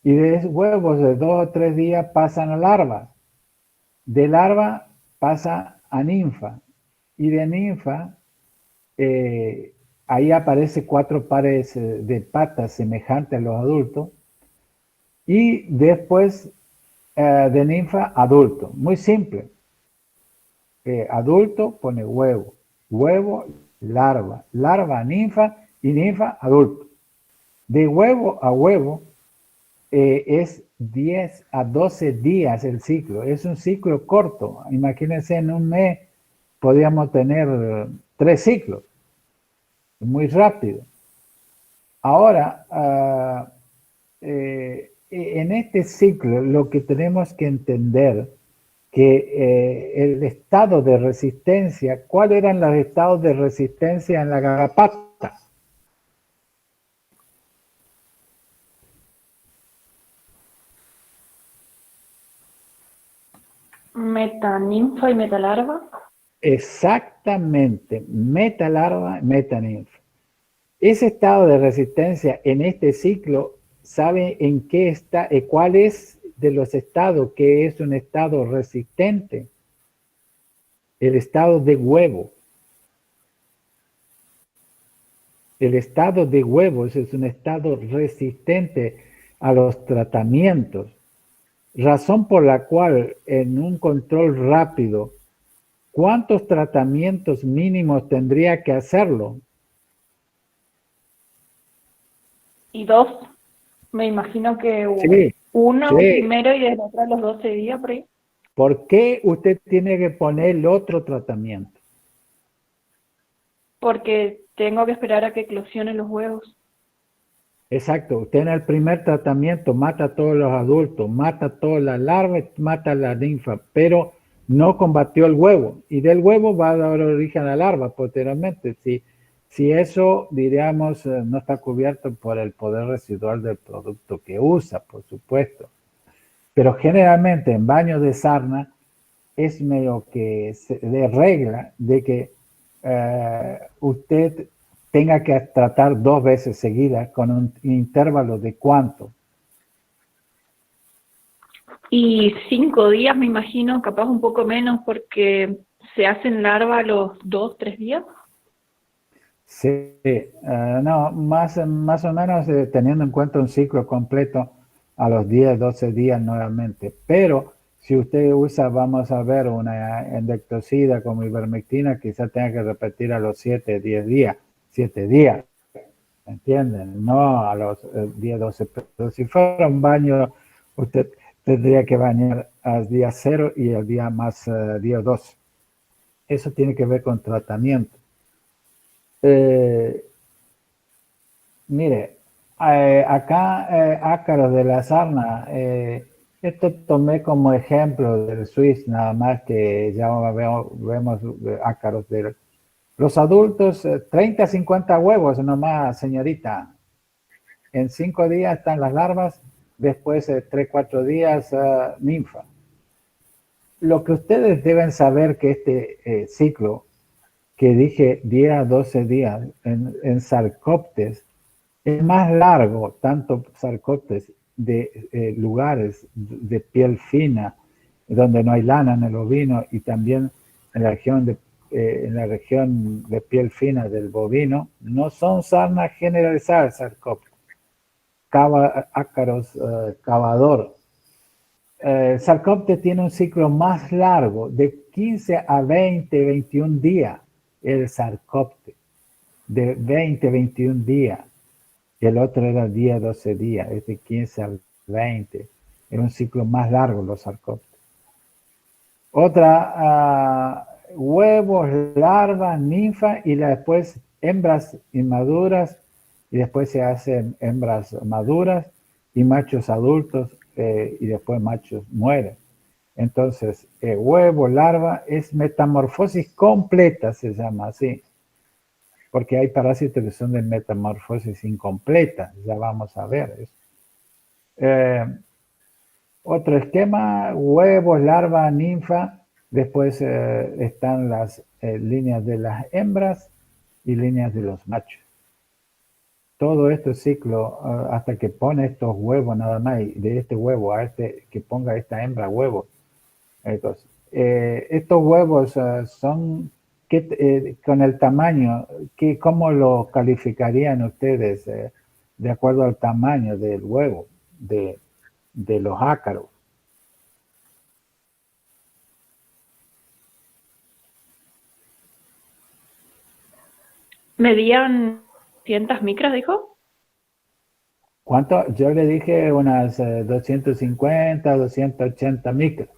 Y de esos huevos de 2 o 3 días pasan a larva. De larva pasa a ninfa. Y de ninfa, ahí aparece 4 pares de patas semejantes a los adultos. Y después de ninfa, adulto. Muy simple. Adulto pone huevo. Huevo, larva. Larva, ninfa y ninfa, adulto. De huevo a huevo es 10 a 12 días el ciclo. Es un ciclo corto. Imagínense, en un mes podríamos tener 3 ciclos. Muy rápido. Ahora, en este ciclo lo que tenemos que entender que el estado de resistencia, ¿cuáles eran los estados de resistencia en la garrapata? Metaninfa y metalarva. Exactamente, metalarva, metaninfa. Ese estado de resistencia en este ciclo, ¿sabe en qué está, cuál es de los estados que es un estado resistente? El estado de huevo. El estado de huevos es un estado resistente a los tratamientos, razón por la cual en un control rápido, ¿cuántos tratamientos mínimos tendría que hacerlo? Y 2, me imagino que Sí, uno sí. primero y el otro a los 12 días por ahí. ¿Por qué usted tiene que poner el otro tratamiento? Porque tengo que esperar a que eclosionen los huevos. Exacto, usted en el primer tratamiento mata a todos los adultos, mata a todas las larvas, mata a la ninfa, pero no combatió el huevo. Y del huevo va a dar origen a la larva posteriormente. Si eso, diríamos, no está cubierto por el poder residual del producto que usa, por supuesto. Pero generalmente en baños de sarna es medio que de regla de que usted tenga que tratar 2 veces seguidas con un intervalo de ¿cuánto? Y 5 días, me imagino, capaz un poco menos, porque se hacen larva a los 2, 3 días. Sí, no, más o menos teniendo en cuenta un ciclo completo a los 10, 12 días nuevamente. Pero si usted usa, vamos a ver, una endectocida como ivermectina, quizá tenga que repetir a los 7, 10 días. 7 días, ¿entienden? No a los 10, 12. Pero si fuera un baño, usted tendría que bañar al día 0 y al día más día 2. Eso tiene que ver con tratamiento. Mire, acá ácaros de la sarna, esto tomé como ejemplo del Swiss, nada más que ya vemos ácaros de los adultos, 30 a 50 huevos nomás, señorita. En 5 días están las larvas, después 3, 4 días ninfa. Lo que ustedes deben saber que este ciclo que dije 10 a 12 días en Sarcoptes es más largo, tanto Sarcoptes de lugares de piel fina, donde no hay lana en el ovino, y también en la región de piel fina del bovino, no son sarnas generalizadas sarcópteros, ácaros cavador. El sarcópte tiene un ciclo más largo, de 15 a 20, 21 días. El sarcópte, de 20, 21 días. Y el otro era 10, 12 días, es de 15 a 20. Es un ciclo más largo los sarcópteros. Otra, huevos, larvas, ninfa y después hembras inmaduras y después se hacen hembras maduras y machos adultos y después machos mueren. Entonces, huevo, larva es metamorfosis completa, se llama así, porque hay parásitos que son de metamorfosis incompleta, ya vamos a ver eso. Otro esquema, huevos, larva, ninfa, después están las líneas de las hembras y líneas de los machos. Todo este ciclo, hasta que pone estos huevos nada más, y de este huevo a este, que ponga esta hembra huevo. Entonces, estos huevos son, con el tamaño, ¿cómo lo calificarían ustedes de acuerdo al tamaño del huevo, de los ácaros? ¿Medían 100 micras, dijo? ¿Cuánto? Yo le dije unas 250, 280 micras.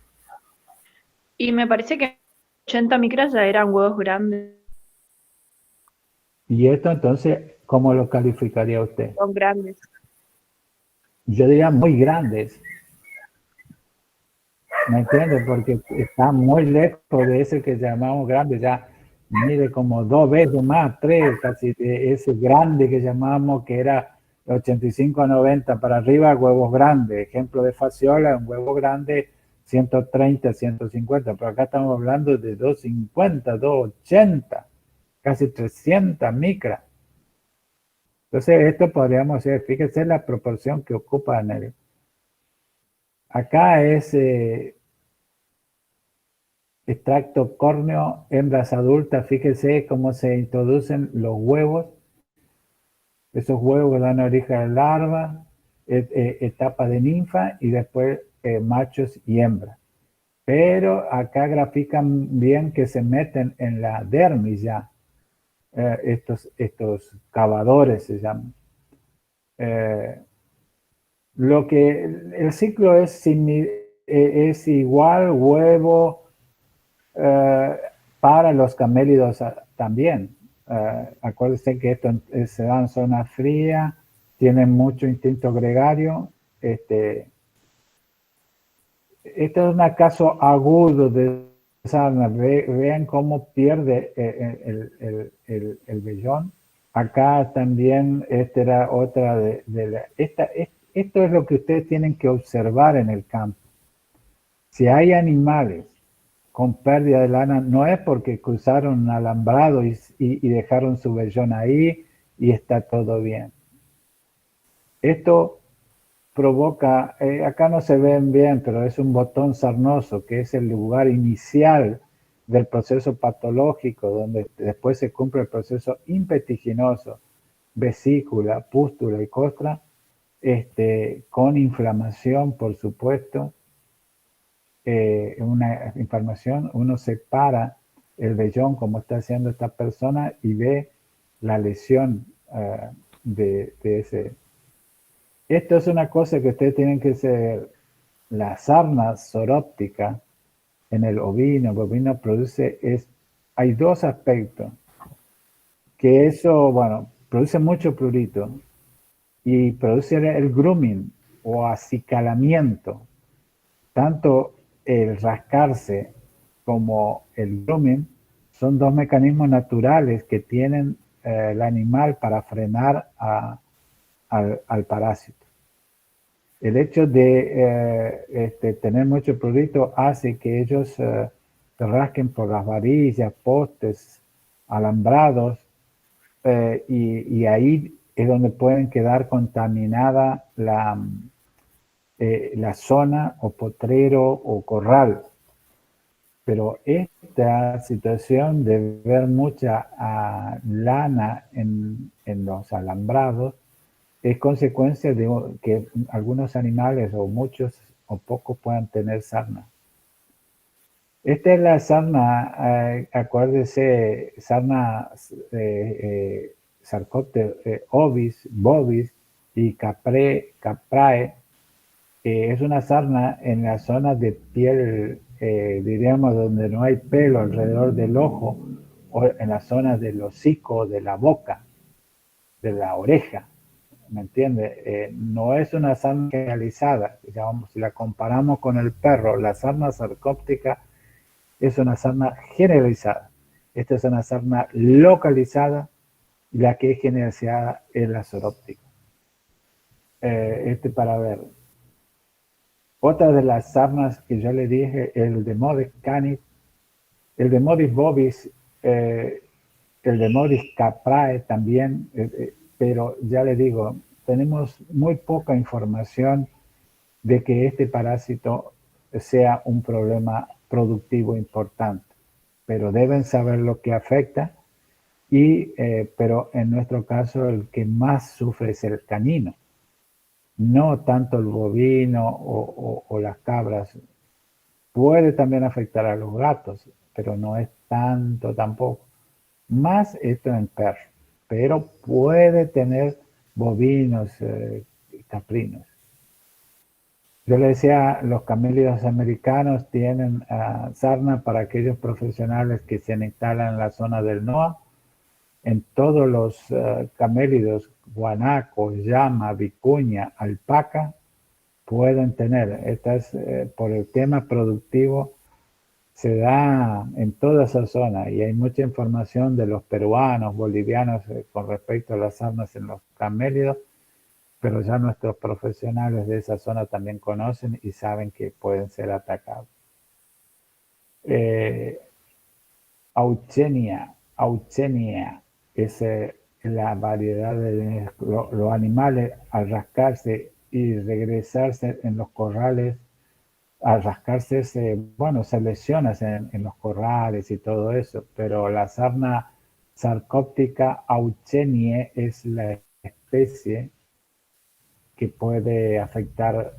Y me parece que 80 micras ya eran huevos grandes. Y esto entonces, ¿cómo lo calificaría usted? Son grandes. Yo diría muy grandes. ¿Me entiende? Porque está muy lejos de ese que llamamos grande, ya mide como 2 veces más, 3, casi ese grande que llamamos que era 85 a 90 para arriba, huevos grandes. Ejemplo de fasciola, un huevo grande 130, 150, pero acá estamos hablando de 250, 280, casi 300 micras. Entonces esto podríamos hacer, fíjese la proporción que ocupa en el... Acá es extracto córneo, hembras adultas, fíjese cómo se introducen los huevos. Esos huevos dan origen a larva, etapa de ninfa y después machos y hembras. Pero acá grafican bien que se meten en la dermis ya, estos cavadores se llaman. Lo que el ciclo es igual huevo para los camélidos también. Acuérdense que esto se da en zona fría, tienen mucho instinto gregario. Este es un caso agudo de sarna. Vean cómo pierde el vellón. Acá también, esta era otra esto es lo que ustedes tienen que observar en el campo. Si hay animales con pérdida de lana, no es porque cruzaron un alambrado y dejaron su vellón ahí y está todo bien. Esto provoca, acá no se ven bien, pero es un botón sarnoso, que es el lugar inicial del proceso patológico, donde después se cumple el proceso impetiginoso, vesícula, pústula y costra, con inflamación, por supuesto. Una inflamación, uno separa el vellón como está haciendo esta persona y ve la lesión de ese. Esto es una cosa que ustedes tienen que saber. La sarna soróptica en el bovino produce, hay dos aspectos, que eso, bueno, produce mucho prurito y produce el grooming o acicalamiento. Tanto el rascarse como el grooming son dos mecanismos naturales que tienen el animal para frenar al parásito. El hecho de tener mucho prurito hace que ellos se rasquen por las varillas, postes, alambrados, y ahí es donde pueden quedar contaminada la zona o potrero o corral. Pero esta situación de ver mucha lana en los alambrados es consecuencia de que algunos animales o muchos o pocos puedan tener sarna. Esta es la sarna, acuérdese, sarna Sarcopter ovis, bovis y caprae, es una sarna en la zona de piel, diríamos, donde no hay pelo alrededor del ojo, o en la zona del hocico, de la boca, de la oreja, ¿me entiende? No es una sarna generalizada, digamos, si la comparamos con el perro, la sarna sarcóptica es una sarna generalizada. Esta es una sarna localizada y la que es generalizada es la soróptica. Para ver. Otra de las sarnas que yo le dije, el Demodis canis, el Demodis bovis, el Demodis caprae también, pero ya le digo, tenemos muy poca información de que este parásito sea un problema productivo importante, pero deben saber lo que afecta, pero en nuestro caso el que más sufre es el canino. No tanto el bovino o las cabras. Puede también afectar a los gatos, pero no es tanto tampoco. Más esto en perros, pero puede tener bovinos, caprinos. Yo le decía, los camélidos americanos tienen sarna para aquellos profesionales que se instalan en la zona del NOA. En todos los camélidos, guanaco, llama, vicuña, alpaca, pueden tener. Esta es, por el tema productivo, se da en toda esa zona y hay mucha información de los peruanos, bolivianos con respecto a las armas en los camélidos, pero ya nuestros profesionales de esa zona también conocen y saben que pueden ser atacados. Auchenia es la variedad de los animales al rascarse y regresarse en los corrales, al rascarse se lesiona en los corrales y todo eso, pero la sarna sarcóptica auchenie es la especie que puede afectar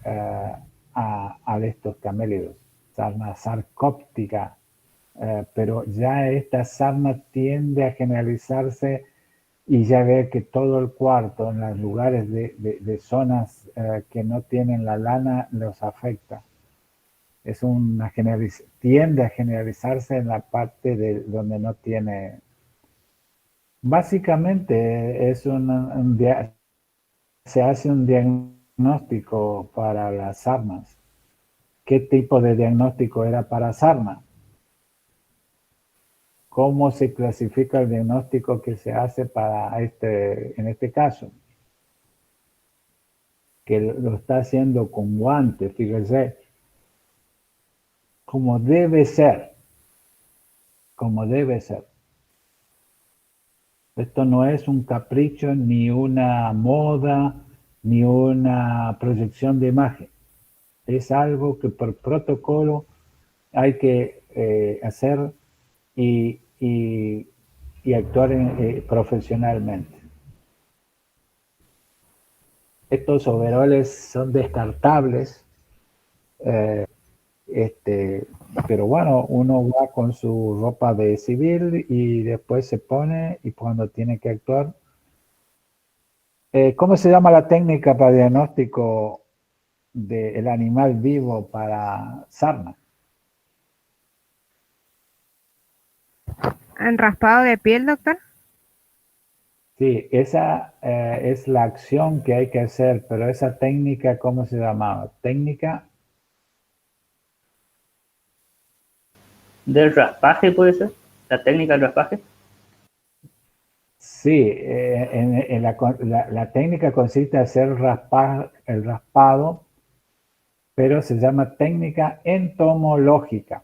a estos camélidos, sarna sarcóptica. Pero ya esta sarna tiende a generalizarse y ya ve que todo el cuarto en los lugares de zonas que no tienen la lana los afecta. Es tiende a generalizarse en la parte de donde no tiene. Básicamente se hace un diagnóstico para las sarnas. ¿Qué tipo de diagnóstico era para sarna? ¿Cómo se clasifica el diagnóstico que se hace para en este caso? Que lo está haciendo con guantes, fíjese, como debe ser, como debe ser. Esto no es un capricho, ni una moda, ni una proyección de imagen. Es algo que por protocolo hay que hacer y actuar profesionalmente. Estos overoles son descartables, pero bueno, uno va con su ropa de civil y después se pone y cuando tiene que actuar. ¿Cómo se llama la técnica para diagnóstico del animal vivo para sarna? ¿En raspado de piel, doctor? Sí, esa es la acción que hay que hacer, pero esa técnica, ¿cómo se llamaba? Técnica ¿Del raspaje puede ser? ¿La técnica del raspaje? Sí, la técnica consiste en hacer el raspado, pero se llama técnica entomológica.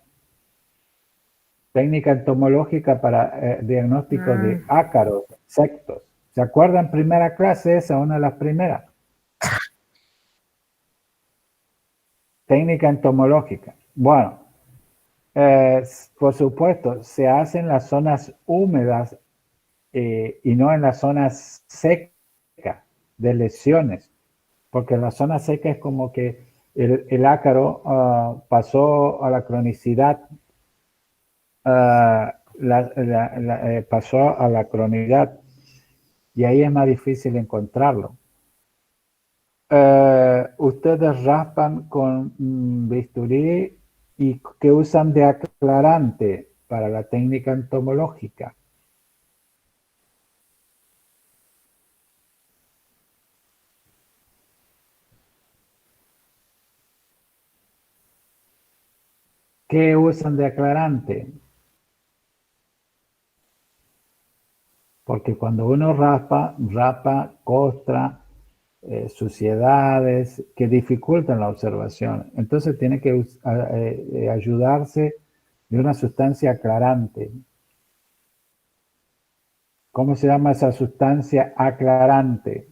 Técnica entomológica para diagnóstico de ácaros, insectos. ¿Se acuerdan primera clase esa, una de las primeras? Técnica entomológica. Bueno, Por supuesto, se hace en las zonas húmedas y no en las zonas secas de lesiones, porque en la zona seca es como que el ácaro pasó a la cronicidad, pasó a la cronicidad y ahí es más difícil encontrarlo. Ustedes raspan con bisturí y que usan de aclarante para la técnica entomológica. ¿Qué usan de aclarante? Porque cuando uno rapa costra, suciedades que dificultan la observación. Entonces tiene que ayudarse de una sustancia aclarante. ¿Cómo se llama esa sustancia aclarante?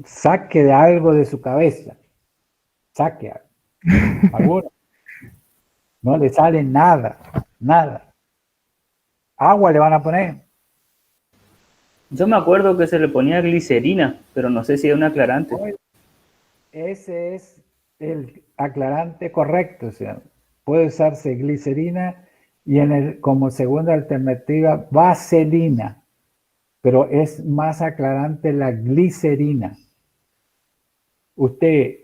Saque de algo de su cabeza. Saque algo. Alguno. No le sale nada. Nada. Agua le van a poner. Yo me acuerdo que se le ponía glicerina, pero no sé si es un aclarante. Ese es el aclarante correcto. O sea, puede usarse glicerina y como segunda alternativa vaselina, pero es más aclarante la glicerina. Usted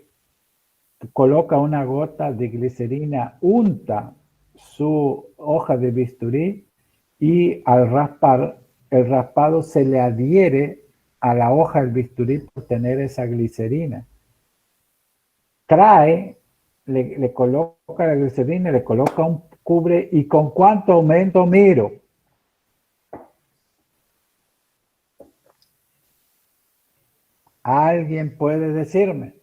coloca una gota de glicerina, unta su hoja de bisturí y al raspar, el raspado se le adhiere a la hoja del bisturí por tener esa glicerina. Le coloca la glicerina, le coloca un cubre y ¿con cuánto aumento miro? ¿Alguien puede decirme?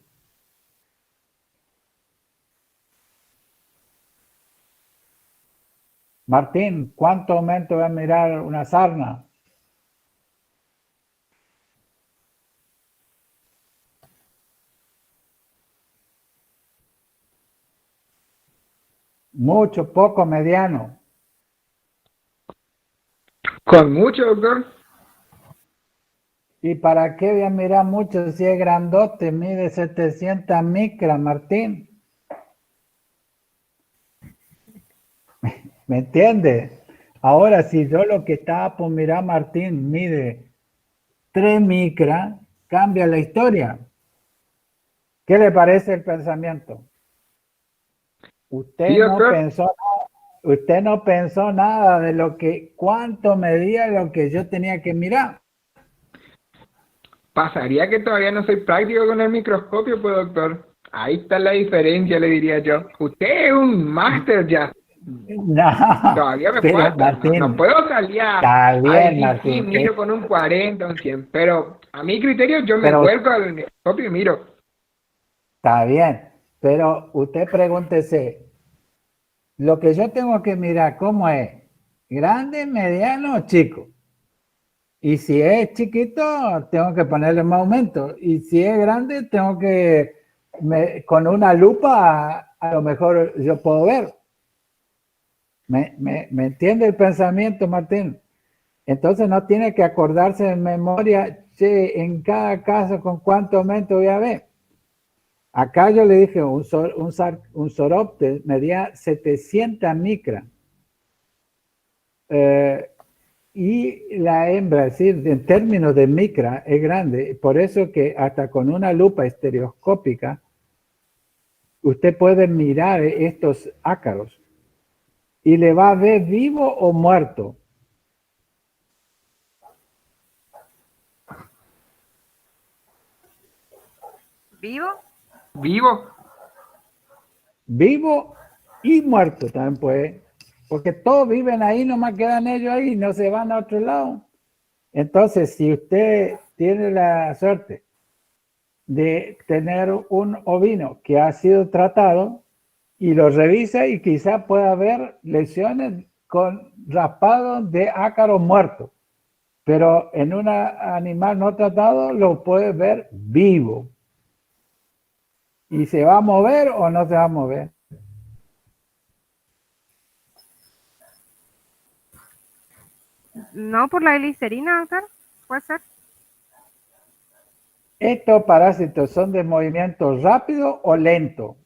Martín, ¿cuánto aumento va a mirar una sarna? Mucho, poco, mediano. Con mucho, doctor. ¿Y para qué voy a mirar mucho si es grandote? Mide 700 micras, Martín. ¿Me entiende? Ahora, si yo lo que estaba por mirar, Martín, mide 3 micras, cambia la historia. ¿Qué le parece el pensamiento? Usted Sí, no doctor. usted no pensó nada de cuánto medía lo que yo tenía que mirar. Pasaría que todavía no soy práctico con el microscopio, pues, doctor. Ahí está la diferencia, le diría yo. Usted es un máster ya. No, Todavía me pero falta. Martín, No puedo salir está a bien, decir, Martín. sí, miro con un 40, un 100. Pero a mi criterio yo me Pero- vuelco al microscopio y miro. Está bien, pero usted pregúntese, lo que yo tengo que mirar, ¿cómo es? ¿Grande, mediano o chico? Y si es chiquito, tengo que ponerle más aumento. Y si es grande, tengo que, con una lupa, a lo mejor yo puedo ver. ¿Me entiende el pensamiento, Martín? Entonces no tiene que acordarse de memoria, che, en cada caso con cuánto aumento voy a ver. Acá yo le dije, un soropte medía 700 micras. Y la hembra, es decir, en términos de micra, es grande. Por eso que hasta con una lupa estereoscópica, usted puede mirar estos ácaros y le va a ver vivo o muerto. ¿Vivo? Vivo. Vivo y muerto también puede. Porque todos viven ahí, nomás quedan ellos ahí, no se van a otro lado. Entonces, si usted tiene la suerte de tener un ovino que ha sido tratado y lo revisa y quizá pueda haber lesiones con raspados de ácaros muertos. pero en un animal no tratado lo puedes ver vivo. ¿Y se va a mover o no se va a mover? No por la glicerina, doctor. Puede ser. ¿Estos parásitos son de movimiento rápido o lento?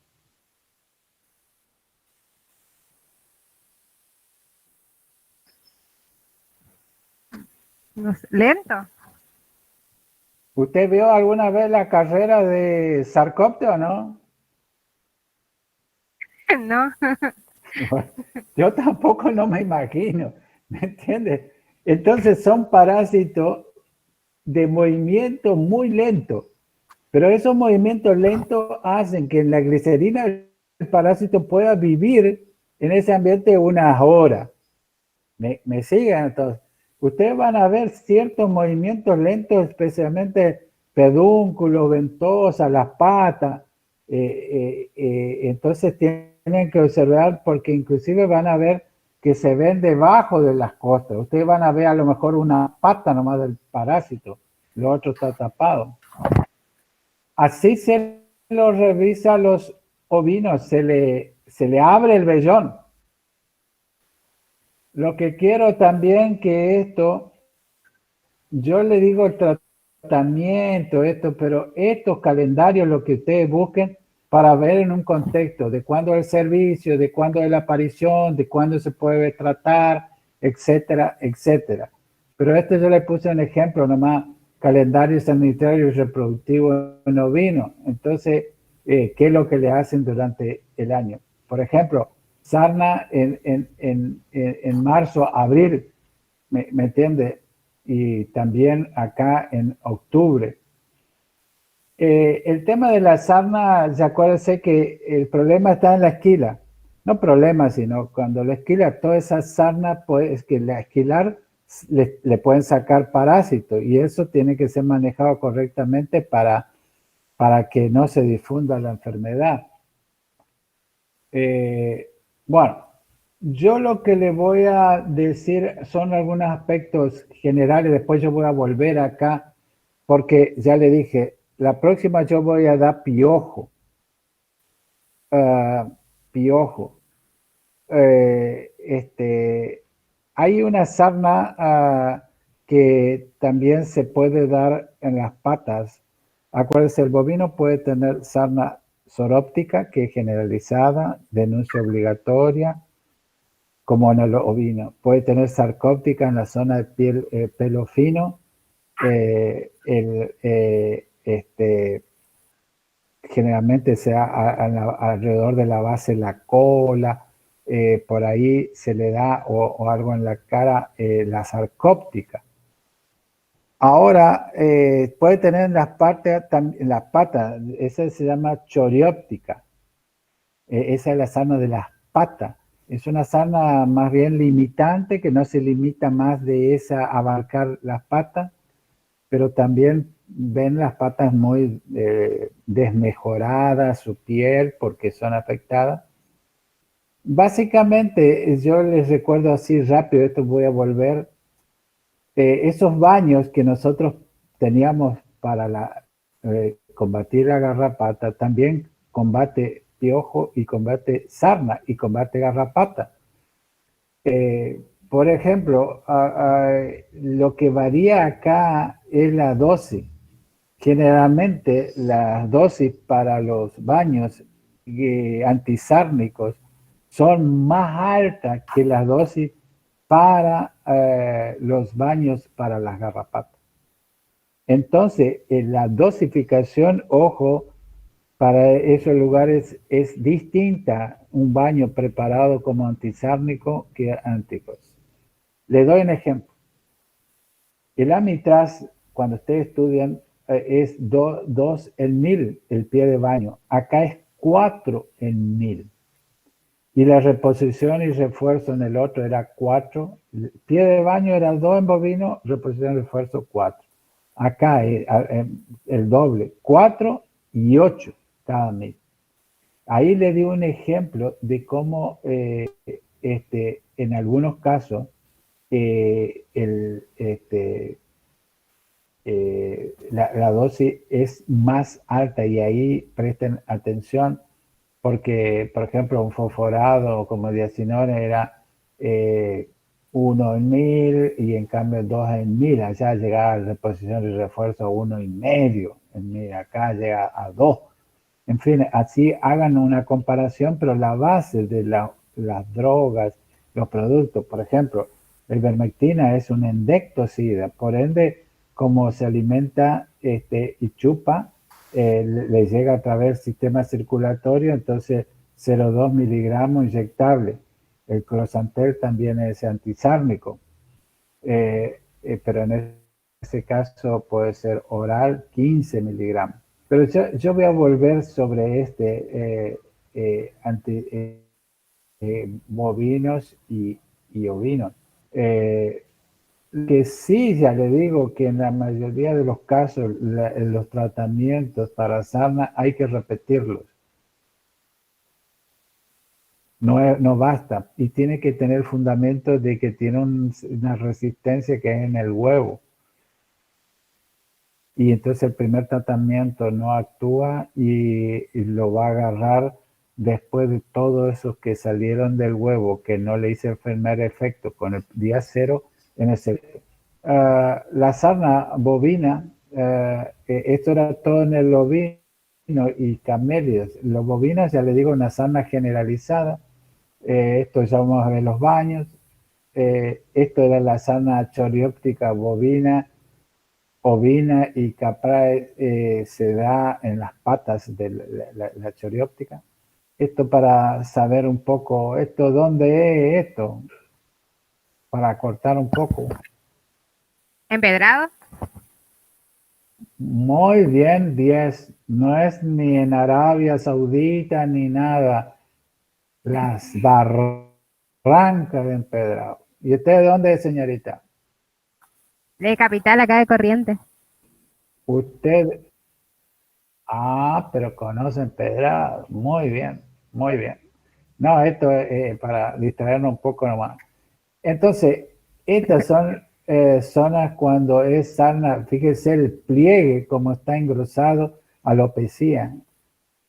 No sé, lento. ¿Usted vio alguna vez la carrera de Sarcopte o no? No. Yo tampoco no me imagino, ¿me entiendes? Entonces son parásitos de movimiento muy lento, pero esos movimientos lentos hacen que en la glicerina el parásito pueda vivir en ese ambiente unas horas. ¿Me siguen? Entonces, ustedes van a ver ciertos movimientos lentos, especialmente pedúnculos, ventosas, las patas. Entonces tienen que observar porque inclusive van a ver que se ven debajo de las costas. Ustedes van a ver a lo mejor una pata nomás del parásito, lo otro está tapado. Así se lo revisa a los ovinos, se le abre el vellón. Lo que quiero también que esto, yo le digo el tratamiento, pero estos calendarios, lo que ustedes busquen para ver en un contexto de cuándo es el servicio, de cuándo es la aparición, de cuándo se puede tratar, etcétera, etcétera. Pero esto yo le puse un ejemplo nomás, calendario sanitario y reproductivo en ovino. Entonces, ¿qué es lo que le hacen durante el año? Por ejemplo, sarna en marzo, abril, ¿me entiende? Y también acá en octubre. El tema de la sarna, ya acuérdense que el problema está en la esquila. No problema, sino cuando la esquila, toda esa sarna, pues que la esquilar le pueden sacar parásitos y eso tiene que ser manejado correctamente para que no se difunda la enfermedad. Bueno, yo lo que le voy a decir son algunos aspectos generales, después yo voy a volver acá, porque ya le dije, la próxima yo voy a dar piojo. Piojo. Hay una sarna que también se puede dar en las patas. Acuérdense, el bovino puede tener sarna soróptica, que es generalizada, denuncia obligatoria, como en el ovino. Puede tener sarcóptica en la zona de piel, pelo fino, generalmente sea alrededor de la base de la cola, por ahí se le da o algo en la cara, la sarcóptica. Ahora, puede tener en las patas, esa se llama chorióptica. Esa es la sarna de las patas. Es una sarna más bien limitante, que no se limita más de esa abarcar las patas, pero también ven las patas muy desmejoradas, su piel, porque son afectadas. Básicamente, yo les recuerdo así rápido, esto voy a volver, esos baños que nosotros teníamos para combatir la garrapata, también combate piojo y combate sarna y combate garrapata. Por ejemplo, lo que varía acá es la dosis. Generalmente las dosis para los baños antisárnicos son más altas que las dosis para los baños para las garrapatas. Entonces, la dosificación, ojo, para esos lugares es distinta un baño preparado como antisárnico que anticos. Le doy un ejemplo. El amitraz, cuando ustedes estudian, es 2 en 1000 el pie de baño. Acá es 4 en 1000. Y la reposición y refuerzo en el otro era 4. El pie de baño era 2 en bovino, reposición y refuerzo 4. Acá es el doble, 4 y 8 cada 1000. Ahí le di un ejemplo de cómo en algunos casos la dosis es más alta y ahí presten atención porque, por ejemplo, un fosforado como diacinona era 1 en 1000 y en cambio 2 en 1000. Allá llegaba la reposición y refuerzo a 1,5 en 1000, acá llega a 2. En fin, así hagan una comparación, pero la base de las drogas, los productos, por ejemplo, la ivermectina es un endectocida, por ende, como se alimenta y chupa, le llega a través del sistema circulatorio, entonces 0,2 miligramos inyectable. El closantel también es antisármico, pero en ese caso puede ser oral 15 miligramos. Pero yo voy a volver sobre bovinos y ovinos. Que sí, ya le digo que en la mayoría de los casos los tratamientos para sarna hay que repetirlos. No basta. Y tiene que tener fundamento de que tiene una resistencia que es en el huevo. Y entonces el primer tratamiento no actúa y lo va a agarrar después de todos esos que salieron del huevo, que no le hizo el primer efecto con el día 0 en ese. La sarna bovina, esto era todo en el ovino y camélidos. Los bovinos, ya le digo, una sarna generalizada. Esto ya vamos a ver los baños. Esto era la sarna chorióptica bovina, ovina y caprae, se da en las patas de la chorióptica. Esto para saber un poco, ¿esto dónde es esto? Para cortar un poco. ¿Empedrado? Muy bien, 10. No es ni en Arabia Saudita ni nada. Las barrancas de Empedrado. ¿Y usted de dónde es, señorita? De Capital, acá de Corrientes. Usted... pero conoce Empedrado. Muy bien, muy bien. No, esto es para distraernos un poco nomás. Entonces, estas son zonas cuando es sarna, fíjese el pliegue como está engrosado, alopecia.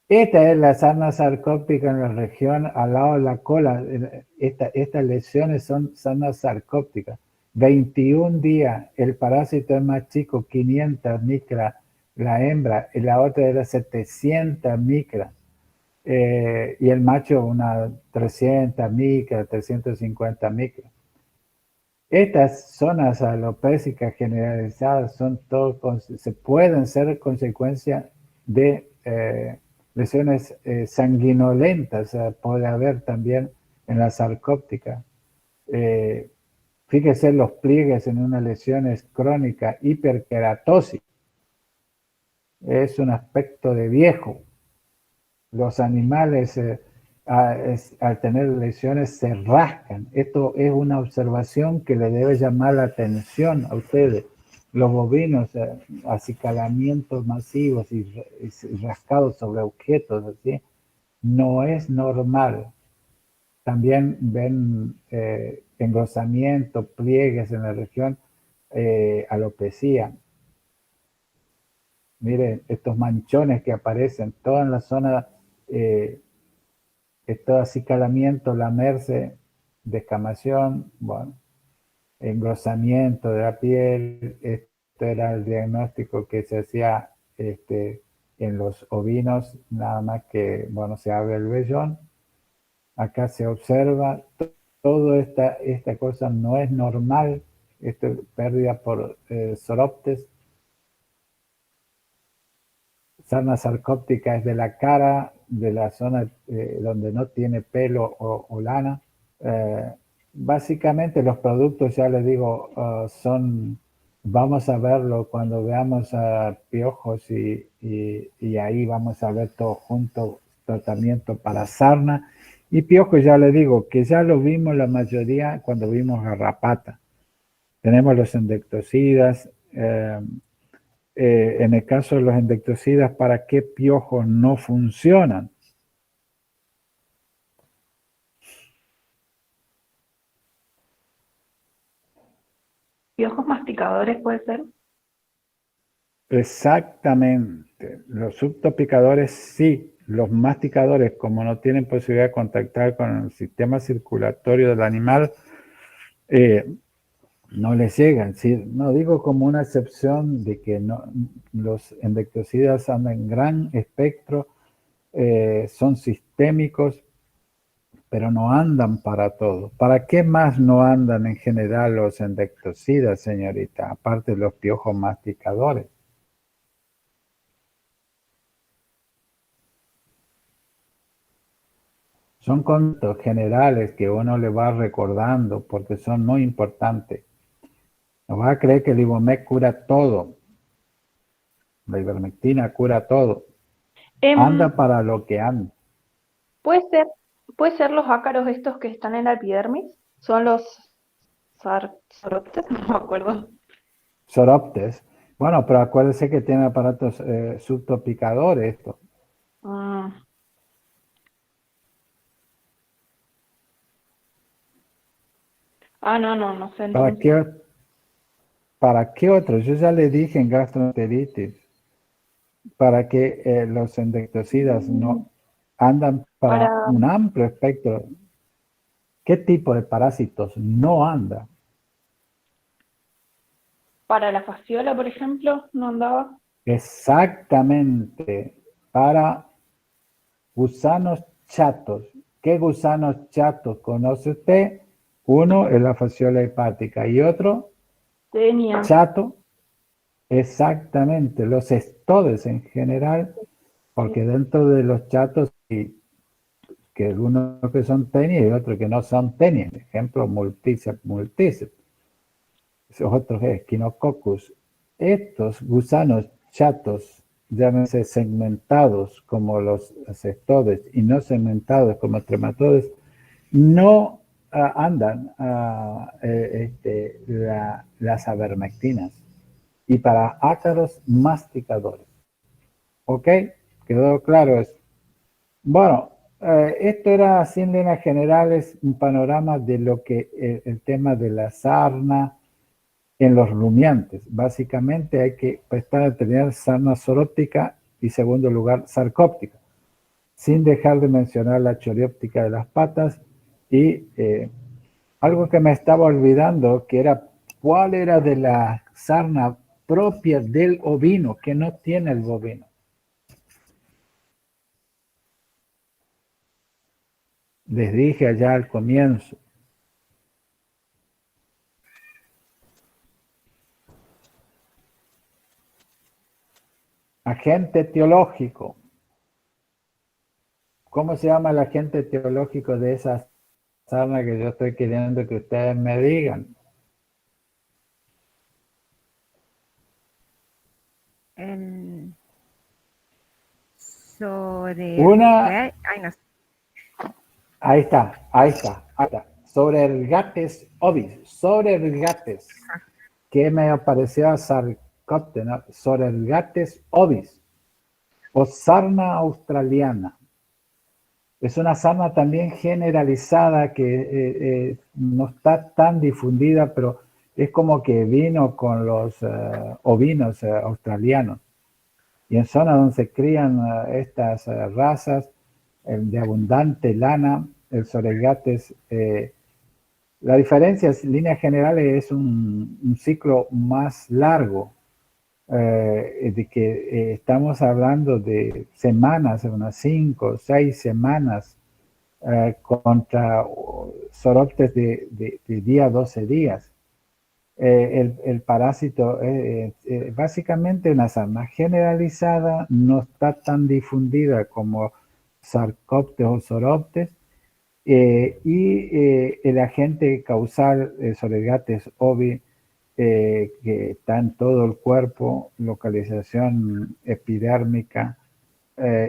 Esta es la sarna sarcóptica en la región al lado de la cola. Estas lesiones son sarnas sarcópticas. 21 días, el parásito es más chico, 500 micras la hembra, y la otra era 700 micras. Y el macho unas 300 micras, 350 micras. Estas zonas alopécicas generalizadas son se pueden ser consecuencia de lesiones sanguinolentas, puede haber también en la sarcóptica. Fíjese los pliegues en una lesión crónica, hiperkeratosis. Es un aspecto de viejo. Los animales al tener lesiones se rascan. Esto es una observación que le debe llamar la atención a ustedes. Los bovinos, acicalamientos masivos y rascados sobre objetos, así, no es normal. También ven engrosamiento, pliegues en la región, alopecia. Miren, estos manchones que aparecen, toda en la zona, todo acicalamiento, lamerse, descamación, bueno, engrosamiento de la piel. Esto era el diagnóstico que se hacía en los ovinos, nada más que, bueno, se abre el vellón. Acá se observa, toda esta cosa no es normal, esto es pérdida por soroptes. Sarna sarcóptica es de la cara, de la zona donde no tiene pelo o lana. Básicamente los productos, ya les digo, vamos a verlo cuando veamos a piojos y ahí vamos a ver todo junto, tratamiento para sarna. Y piojos, ya les digo, que ya lo vimos la mayoría cuando vimos garrapata. Tenemos los endectocidas. En el caso de los endectocidas, ¿para qué piojos no funcionan? piojos masticadores puede ser. Exactamente. Los subtopicadores sí. Los masticadores, como no tienen posibilidad de contactar con el sistema circulatorio del animal, no les llegan. ¿Sí? No digo como una excepción de que no, los endectocidas andan en gran espectro, son sistémicos, pero no andan para todo. ¿Para qué más no andan en general los endectocidas, señorita? Aparte de los piojos masticadores. Son conceptos generales que uno le va recordando porque son muy importantes. No vas a creer que el Ivomec cura todo. La ivermectina cura todo. Anda para lo que anda. Puede ser los ácaros estos que están en la epidermis. Son los Saroptes, no me acuerdo. Soroptes. Bueno, pero acuérdese que tiene aparatos subtopicadores esto. Ah, no sé ¿Para entonces. para qué otro? Yo ya le dije en gastroenteritis, para que los endectocidas no andan para Para, un amplio espectro. ¿Qué tipo de parásitos no anda? para la fasciola, por ejemplo, no andaba. Exactamente, para gusanos chatos. ¿Qué gusanos chatos conoce usted? Uno es la fasciola hepática y otro, Tenía. chato, exactamente, los estodes en general, porque dentro de los chatos hay que algunos que son tenias y otros que no son tenias. Ejemplo, multiceps. Esos otros es Echinococcus. Estos gusanos chatos, llámense segmentados como los cestodes y no segmentados como trematodes, no andan las avermectinas y para ácaros masticadores. ¿Ok? ¿Quedó claro eso? Bueno, esto era así en líneas generales un panorama de lo que el tema de la sarna en los rumiantes. Básicamente hay que prestar atención a sarna zoróptica y segundo lugar sarcóptica, sin dejar de mencionar la chorióptica de las patas y algo que me estaba olvidando, que era cuál era de la sarna propia del ovino, que no tiene el bovino. Les dije allá al comienzo. Agente teológico. ¿Cómo se llama el agente teológico de esa sarna que yo estoy queriendo que ustedes me digan? El sobre Una, ay, no sé. ahí está. Sobre el gates ovis, sobre el gates, que me pareció sarcopte, ¿no? Sobre el gates ovis, o sarna australiana. Es una sarna también generalizada que no está tan difundida, pero es como que vino con los ovinos australianos. Y en zonas donde se crían estas razas de abundante lana, el Soregates, la diferencia en líneas generales es un ciclo más largo, de que estamos hablando de semanas, unas 5 o 6 semanas, contra Soroptes de día 12 días. El parásito básicamente una sarna generalizada, no está tan difundida como Sarcoptes o Soroptes, y el agente causal Soregates ovi, que está en todo el cuerpo, localización epidérmica,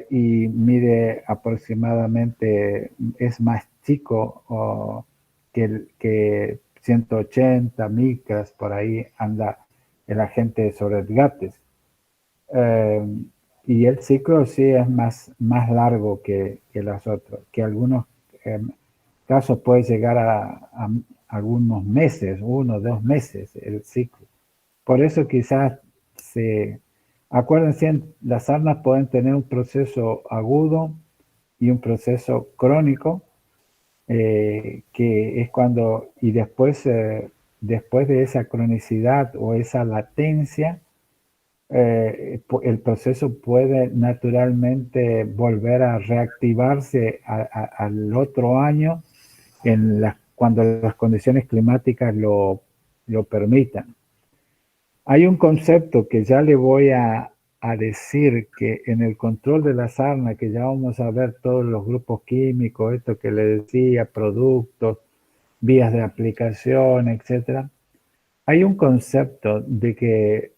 y mide aproximadamente, es más chico que 180 micras, por ahí anda el agente de Soregates. Y el ciclo sí es más largo que los otros, que algunos casos puede llegar algunos meses, 1 o 2 meses el ciclo. Por eso quizás acuérdense, las sarnas pueden tener un proceso agudo y un proceso crónico, que es cuando, y después de esa cronicidad o esa latencia, el proceso puede naturalmente volver a reactivarse al otro año cuando las condiciones climáticas lo permitan. Hay un concepto que ya le voy a decir, que en el control de la sarna, que ya vamos a ver todos los grupos químicos, esto que le decía, productos, vías de aplicación, etcétera. Hay un concepto de que,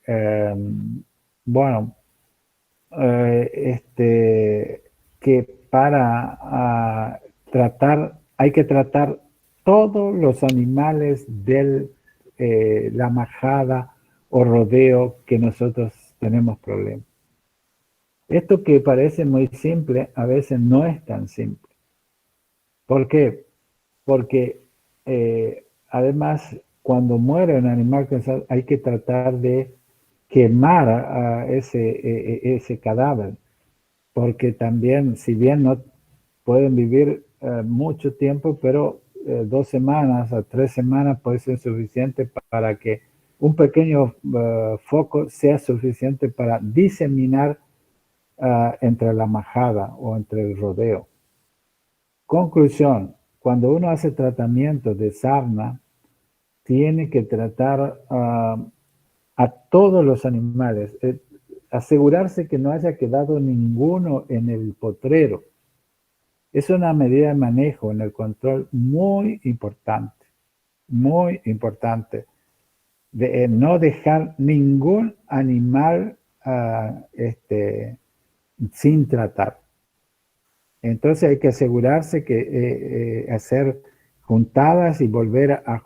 que para tratar, hay que tratar todos los animales de la majada o rodeo que nosotros tenemos problemas. Esto que parece muy simple, a veces no es tan simple. ¿Por qué? Porque además, cuando muere un animal cansado, hay que tratar de quemar a ese cadáver, porque también, si bien no pueden vivir mucho tiempo, pero 2 semanas a 3 semanas puede ser suficiente para que un pequeño foco sea suficiente para diseminar entre la majada o entre el rodeo. Conclusión: cuando uno hace tratamiento de sarna, tiene que tratar a todos los animales, asegurarse que no haya quedado ninguno en el potrero. Es una medida de manejo en el control muy importante, de no dejar ningún animal sin tratar. Entonces hay que asegurarse que hacer juntadas y volver a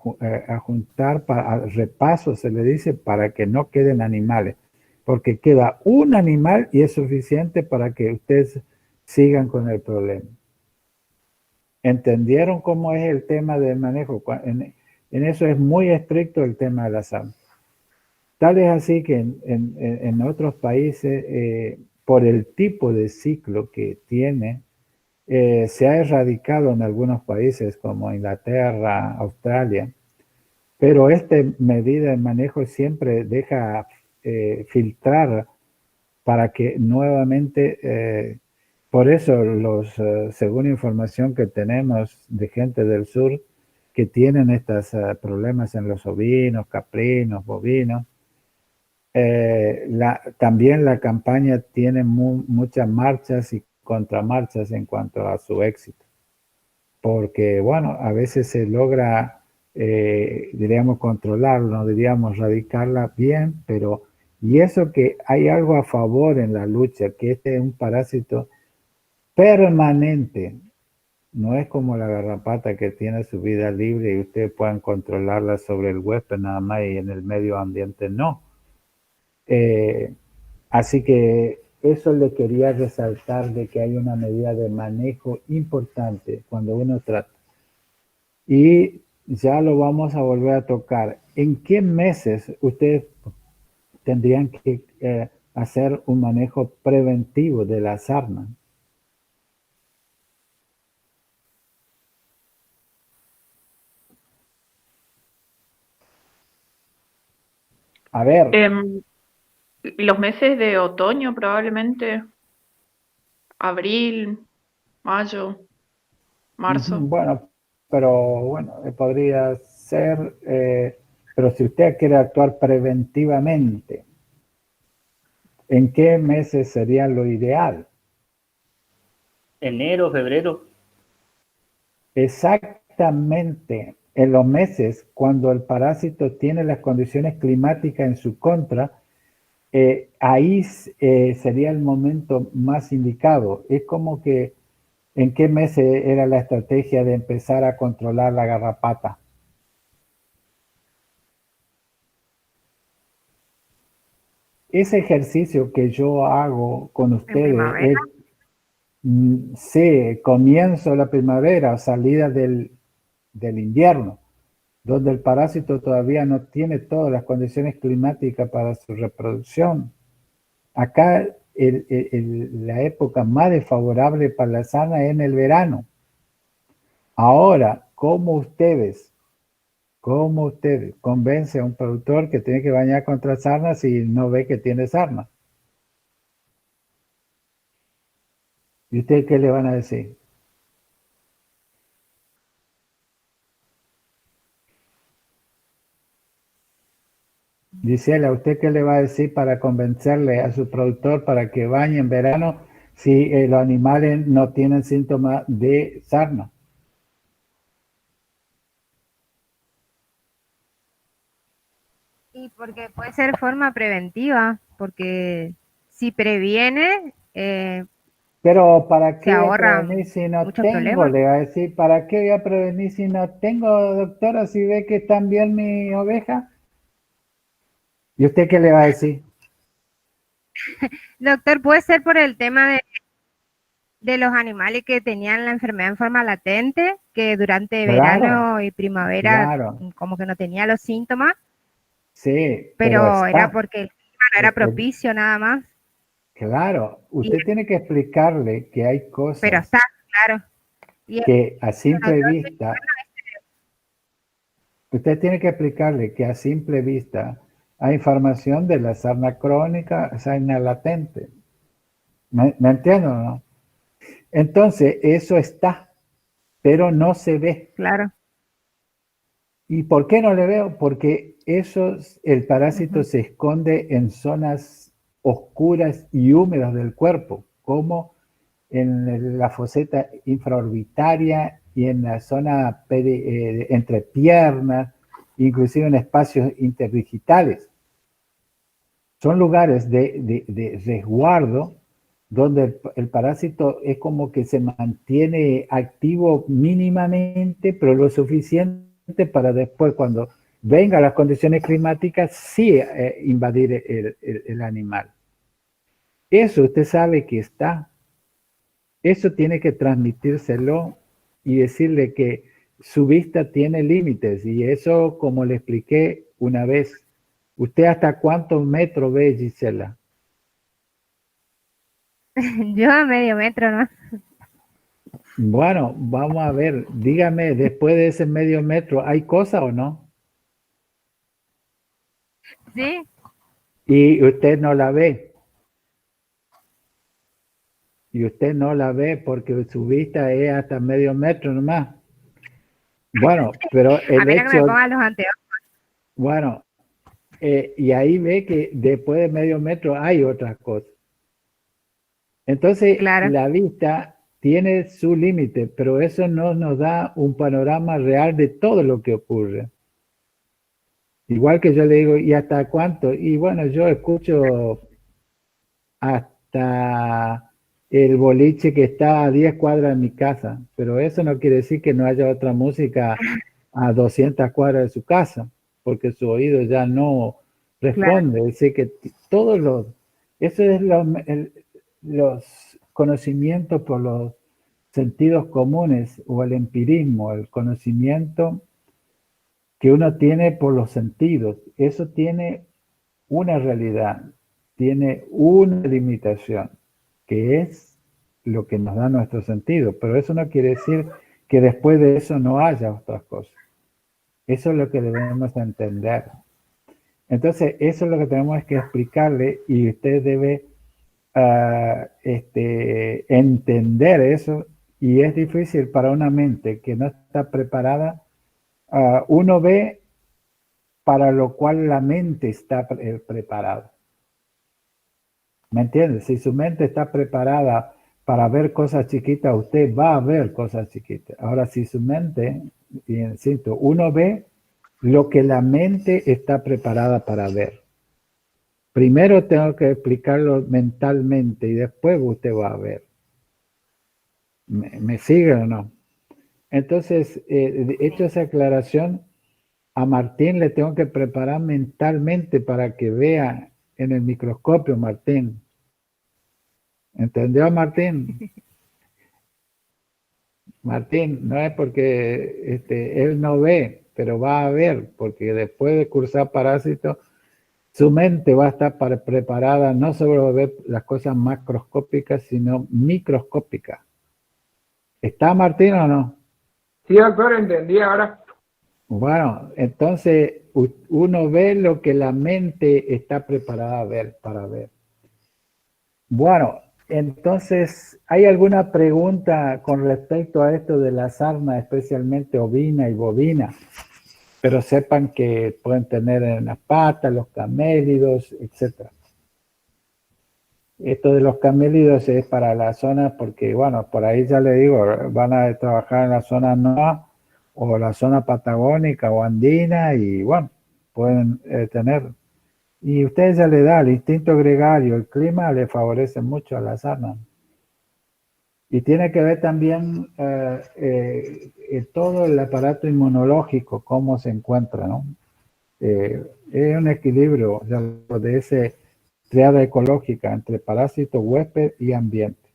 juntar, a repaso se le dice, para que no queden animales, porque queda un animal y es suficiente para que ustedes sigan con el problema. ¿Entendieron cómo es el tema del manejo? En eso es muy estricto el tema de la sarna. Tal es así que en otros países, por el tipo de ciclo que tiene, se ha erradicado en algunos países como Inglaterra, Australia, pero esta medida de manejo siempre deja filtrar para que nuevamente, por eso según información que tenemos de gente del sur que tienen estos problemas en los ovinos, caprinos, bovinos, también la campaña tiene muchas marchas y contramarchas en cuanto a su éxito, porque bueno, a veces se logra, diríamos, controlarlo, no diríamos erradicarla bien, pero y eso que hay algo a favor en la lucha, que este es un parásito permanente, no es como la garrapata que tiene su vida libre y ustedes pueden controlarla sobre el huésped nada más y en el medio ambiente no. Así que eso le quería resaltar, de que hay una medida de manejo importante cuando uno trata. Y ya lo vamos a volver a tocar. ¿En qué meses ustedes tendrían que hacer un manejo preventivo de la sarna? A ver. Los meses de otoño probablemente, abril, mayo, marzo. Bueno, pero bueno, podría ser, pero si usted quiere actuar preventivamente, ¿en qué meses sería lo ideal? Enero, febrero. Exactamente, en los meses cuando el parásito tiene las condiciones climáticas en su contra, ahí sería el momento más indicado. Es como que, ¿en qué meses era la estrategia de empezar a controlar la garrapata? Ese ejercicio que yo hago con ustedes es comienzo de la primavera, salida del invierno. donde el parásito todavía no tiene todas las condiciones climáticas para su reproducción. Acá la época más desfavorable para la sarna es en el verano. Ahora, ¿cómo ustedes convencen a un productor que tiene que bañar contra sarna si no ve que tiene sarna? ¿Y ustedes qué le van a decir? Gisela, ¿usted qué le va a decir para convencerle a su productor para que bañe en verano si los animales no tienen síntomas de sarna? Y porque puede ser forma preventiva, porque si previene, Pero ¿para qué se voy a ahorran prevenir si no muchos tengo? problemas. Le va a decir, ¿para qué voy a prevenir si no tengo, doctora, si ve que están bien mis ovejas? ¿Y usted qué le va a decir? Doctor, puede ser por el tema de los animales que tenían la enfermedad en forma latente, que durante Claro, verano y primavera claro, como que no tenía los síntomas, sí, pero pero era está, porque el clima no era propicio nada más. claro, Y, usted tiene que explicarle que hay pero cosas está, claro. Y que a bueno, simple yo vista, usted tiene que explicarle que a simple vista hay información de la sarna crónica, sarna latente. ¿Me entiende o no? Entonces, eso está, pero no se ve. claro. ¿Y por qué no le veo? Porque el parásito Ujú. se esconde en zonas oscuras y húmedas del cuerpo, como en la foseta infraorbitaria y en la zona entre piernas, inclusive en espacios interdigitales. Son lugares de resguardo donde el parásito es como que se mantiene activo mínimamente, pero lo suficiente para después, cuando vengan las condiciones climáticas, sí invadir el animal. Eso usted sabe que está. Eso tiene que transmitírselo y decirle que su vista tiene límites. Y eso, como le expliqué una vez, ¿usted hasta cuántos metros ve, Gisela? Yo a medio metro, ¿no? Bueno, vamos a ver, dígame, después de ese medio metro, ¿hay cosa o no? Sí, Y usted no la ve. Y usted no la ve porque su vista es hasta medio metro nomás. Bueno, pero a el menos que me hecho, pongan los anteojos. bueno, y ahí ve que después de medio metro hay otras cosas. Entonces, Claro. la vista tiene su límite, pero eso no nos da un panorama real de todo lo que ocurre. Igual que yo le digo, ¿y hasta cuánto? Y bueno, yo escucho hasta el boliche que está a 10 cuadras de mi casa, pero eso no quiere decir que no haya otra música a 200 cuadras de su casa, porque su oído ya no Claro. responde. Es decir, que todos eso es los conocimientos por los sentidos comunes o el empirismo, el conocimiento que uno tiene por los sentidos. Eso tiene una realidad, tiene una limitación, que es lo que nos da nuestro sentido, pero eso no quiere decir que después de eso no haya otras cosas. Eso es lo que debemos entender. Entonces, eso es lo que tenemos que explicarle y usted debe entender eso, y es difícil para una mente que no está preparada. Uno ve para lo cual la mente está preparada. ¿Me entiendes? Si su mente está preparada para ver cosas chiquitas, usted va a ver cosas chiquitas. Ahora, si su mente, y insisto, uno ve lo que la mente está preparada para ver. Primero tengo que explicarlo mentalmente y después usted va a ver. ¿Me sigue o no? Entonces, hecho esa aclaración, a Martín le tengo que preparar mentalmente para que vea en el microscopio, Martín. ¿Entendió, Martín? Martín, no es porque él no ve, pero va a ver, porque después de cursar parásitos, su mente va a estar preparada no solo a ver las cosas macroscópicas, sino microscópicas. ¿Está Martín o no? Sí, doctor, entendí ahora. Bueno, entonces uno ve lo que la mente está preparada a ver, para ver. Bueno, entonces, ¿hay alguna pregunta con respecto a esto de la sarna, especialmente ovina y bovina? Pero sepan que pueden tener en las patas, los camélidos, etc. Esto de los camélidos es para la zona, porque, bueno, por ahí ya le digo, van a trabajar en la zona NOA o la zona patagónica o andina y, bueno, pueden tener. Y usted ya le da el instinto gregario, el clima le favorece mucho a la sarna. Y tiene que ver también todo el aparato inmunológico, cómo se encuentra, ¿no? Es un equilibrio ya de ese triada ecológica entre parásito, huésped y ambiente.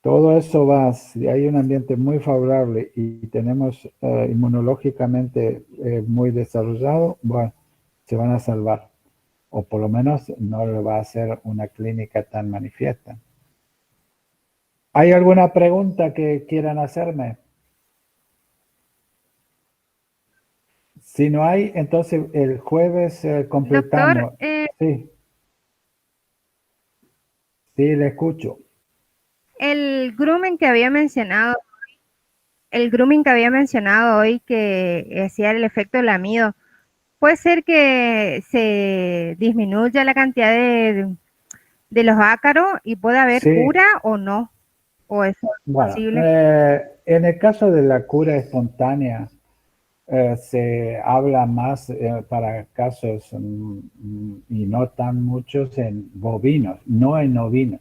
Todo eso va, si hay un ambiente muy favorable y tenemos inmunológicamente muy desarrollado, bueno, se van a salvar. O por lo menos no le va a hacer una clínica tan manifiesta. ¿Hay alguna pregunta que quieran hacerme? Si no hay, entonces el jueves completamos. Doctor, Sí. Sí, le escucho. el grooming que había mencionado, hoy que hacía el efecto del amido, puede ser que se disminuya la cantidad de los ácaros y puede haber Sí. cura o no, o eso es Bueno, posible. en el caso de la cura espontánea, se habla más para casos y no tan muchos en bovinos, no en ovinos.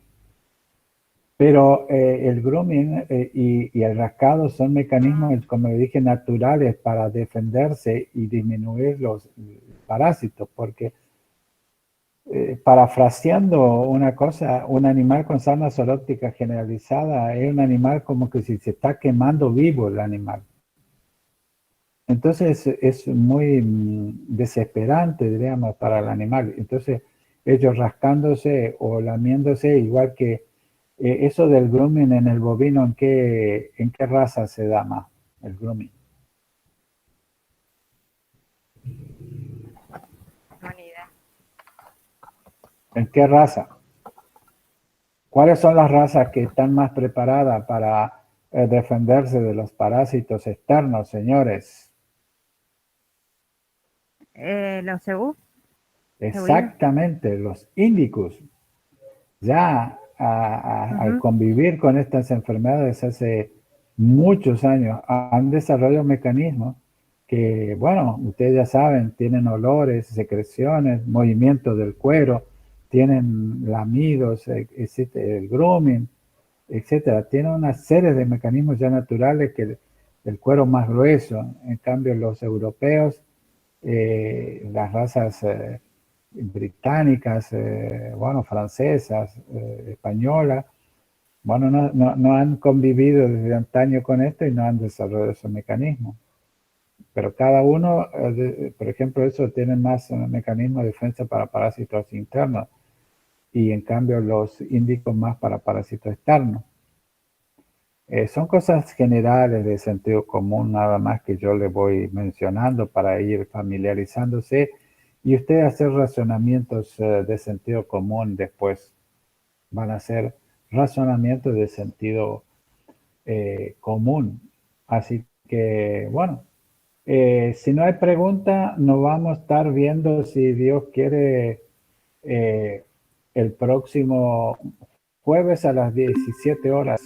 Pero el grooming y el rascado son mecanismos, como dije, naturales para defenderse y disminuir los parásitos, porque parafraseando una cosa, un animal con sarna zoonótica generalizada es un animal como que si se está quemando vivo el animal. Entonces es muy desesperante, diríamos, para el animal. Entonces ellos rascándose o lamiéndose, igual que eso del grooming en el bovino, ¿en qué raza se da más el grooming? Humanidad. ¿En qué raza? ¿Cuáles son las razas que están más preparadas para defenderse de los parásitos externos, señores? Los cebú. Exactamente, los índicos. Ya al convivir con estas enfermedades hace muchos años, han desarrollado mecanismos que, bueno, ustedes ya saben, tienen olores, secreciones, movimientos del cuero, tienen lamidos, existe el grooming, etcétera. Tienen una serie de mecanismos ya naturales que el cuero más grueso. En cambio, los europeos, las razas británicas, bueno, francesas, españolas, bueno, no han convivido desde antaño con esto y no han desarrollado esos mecanismos. Pero cada uno, por ejemplo, eso tiene más mecanismos de defensa para parásitos internos y en cambio los índicos más para parásitos externos. Son cosas generales de sentido común, nada más que yo le voy mencionando para ir familiarizándose y ustedes hacer razonamientos de sentido común después. Van a ser razonamientos de sentido común. Así que, bueno, si no hay pregunta, nos vamos a estar viendo, si Dios quiere, el próximo jueves a las 17 horas.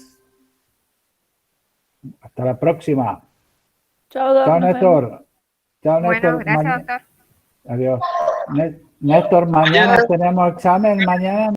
Hasta la próxima. Chao, Doc, Chao, nos Néstor. vemos. Chao, Bueno, Néstor. gracias, doctor. Adiós. Néstor, mañana tenemos examen, mañana.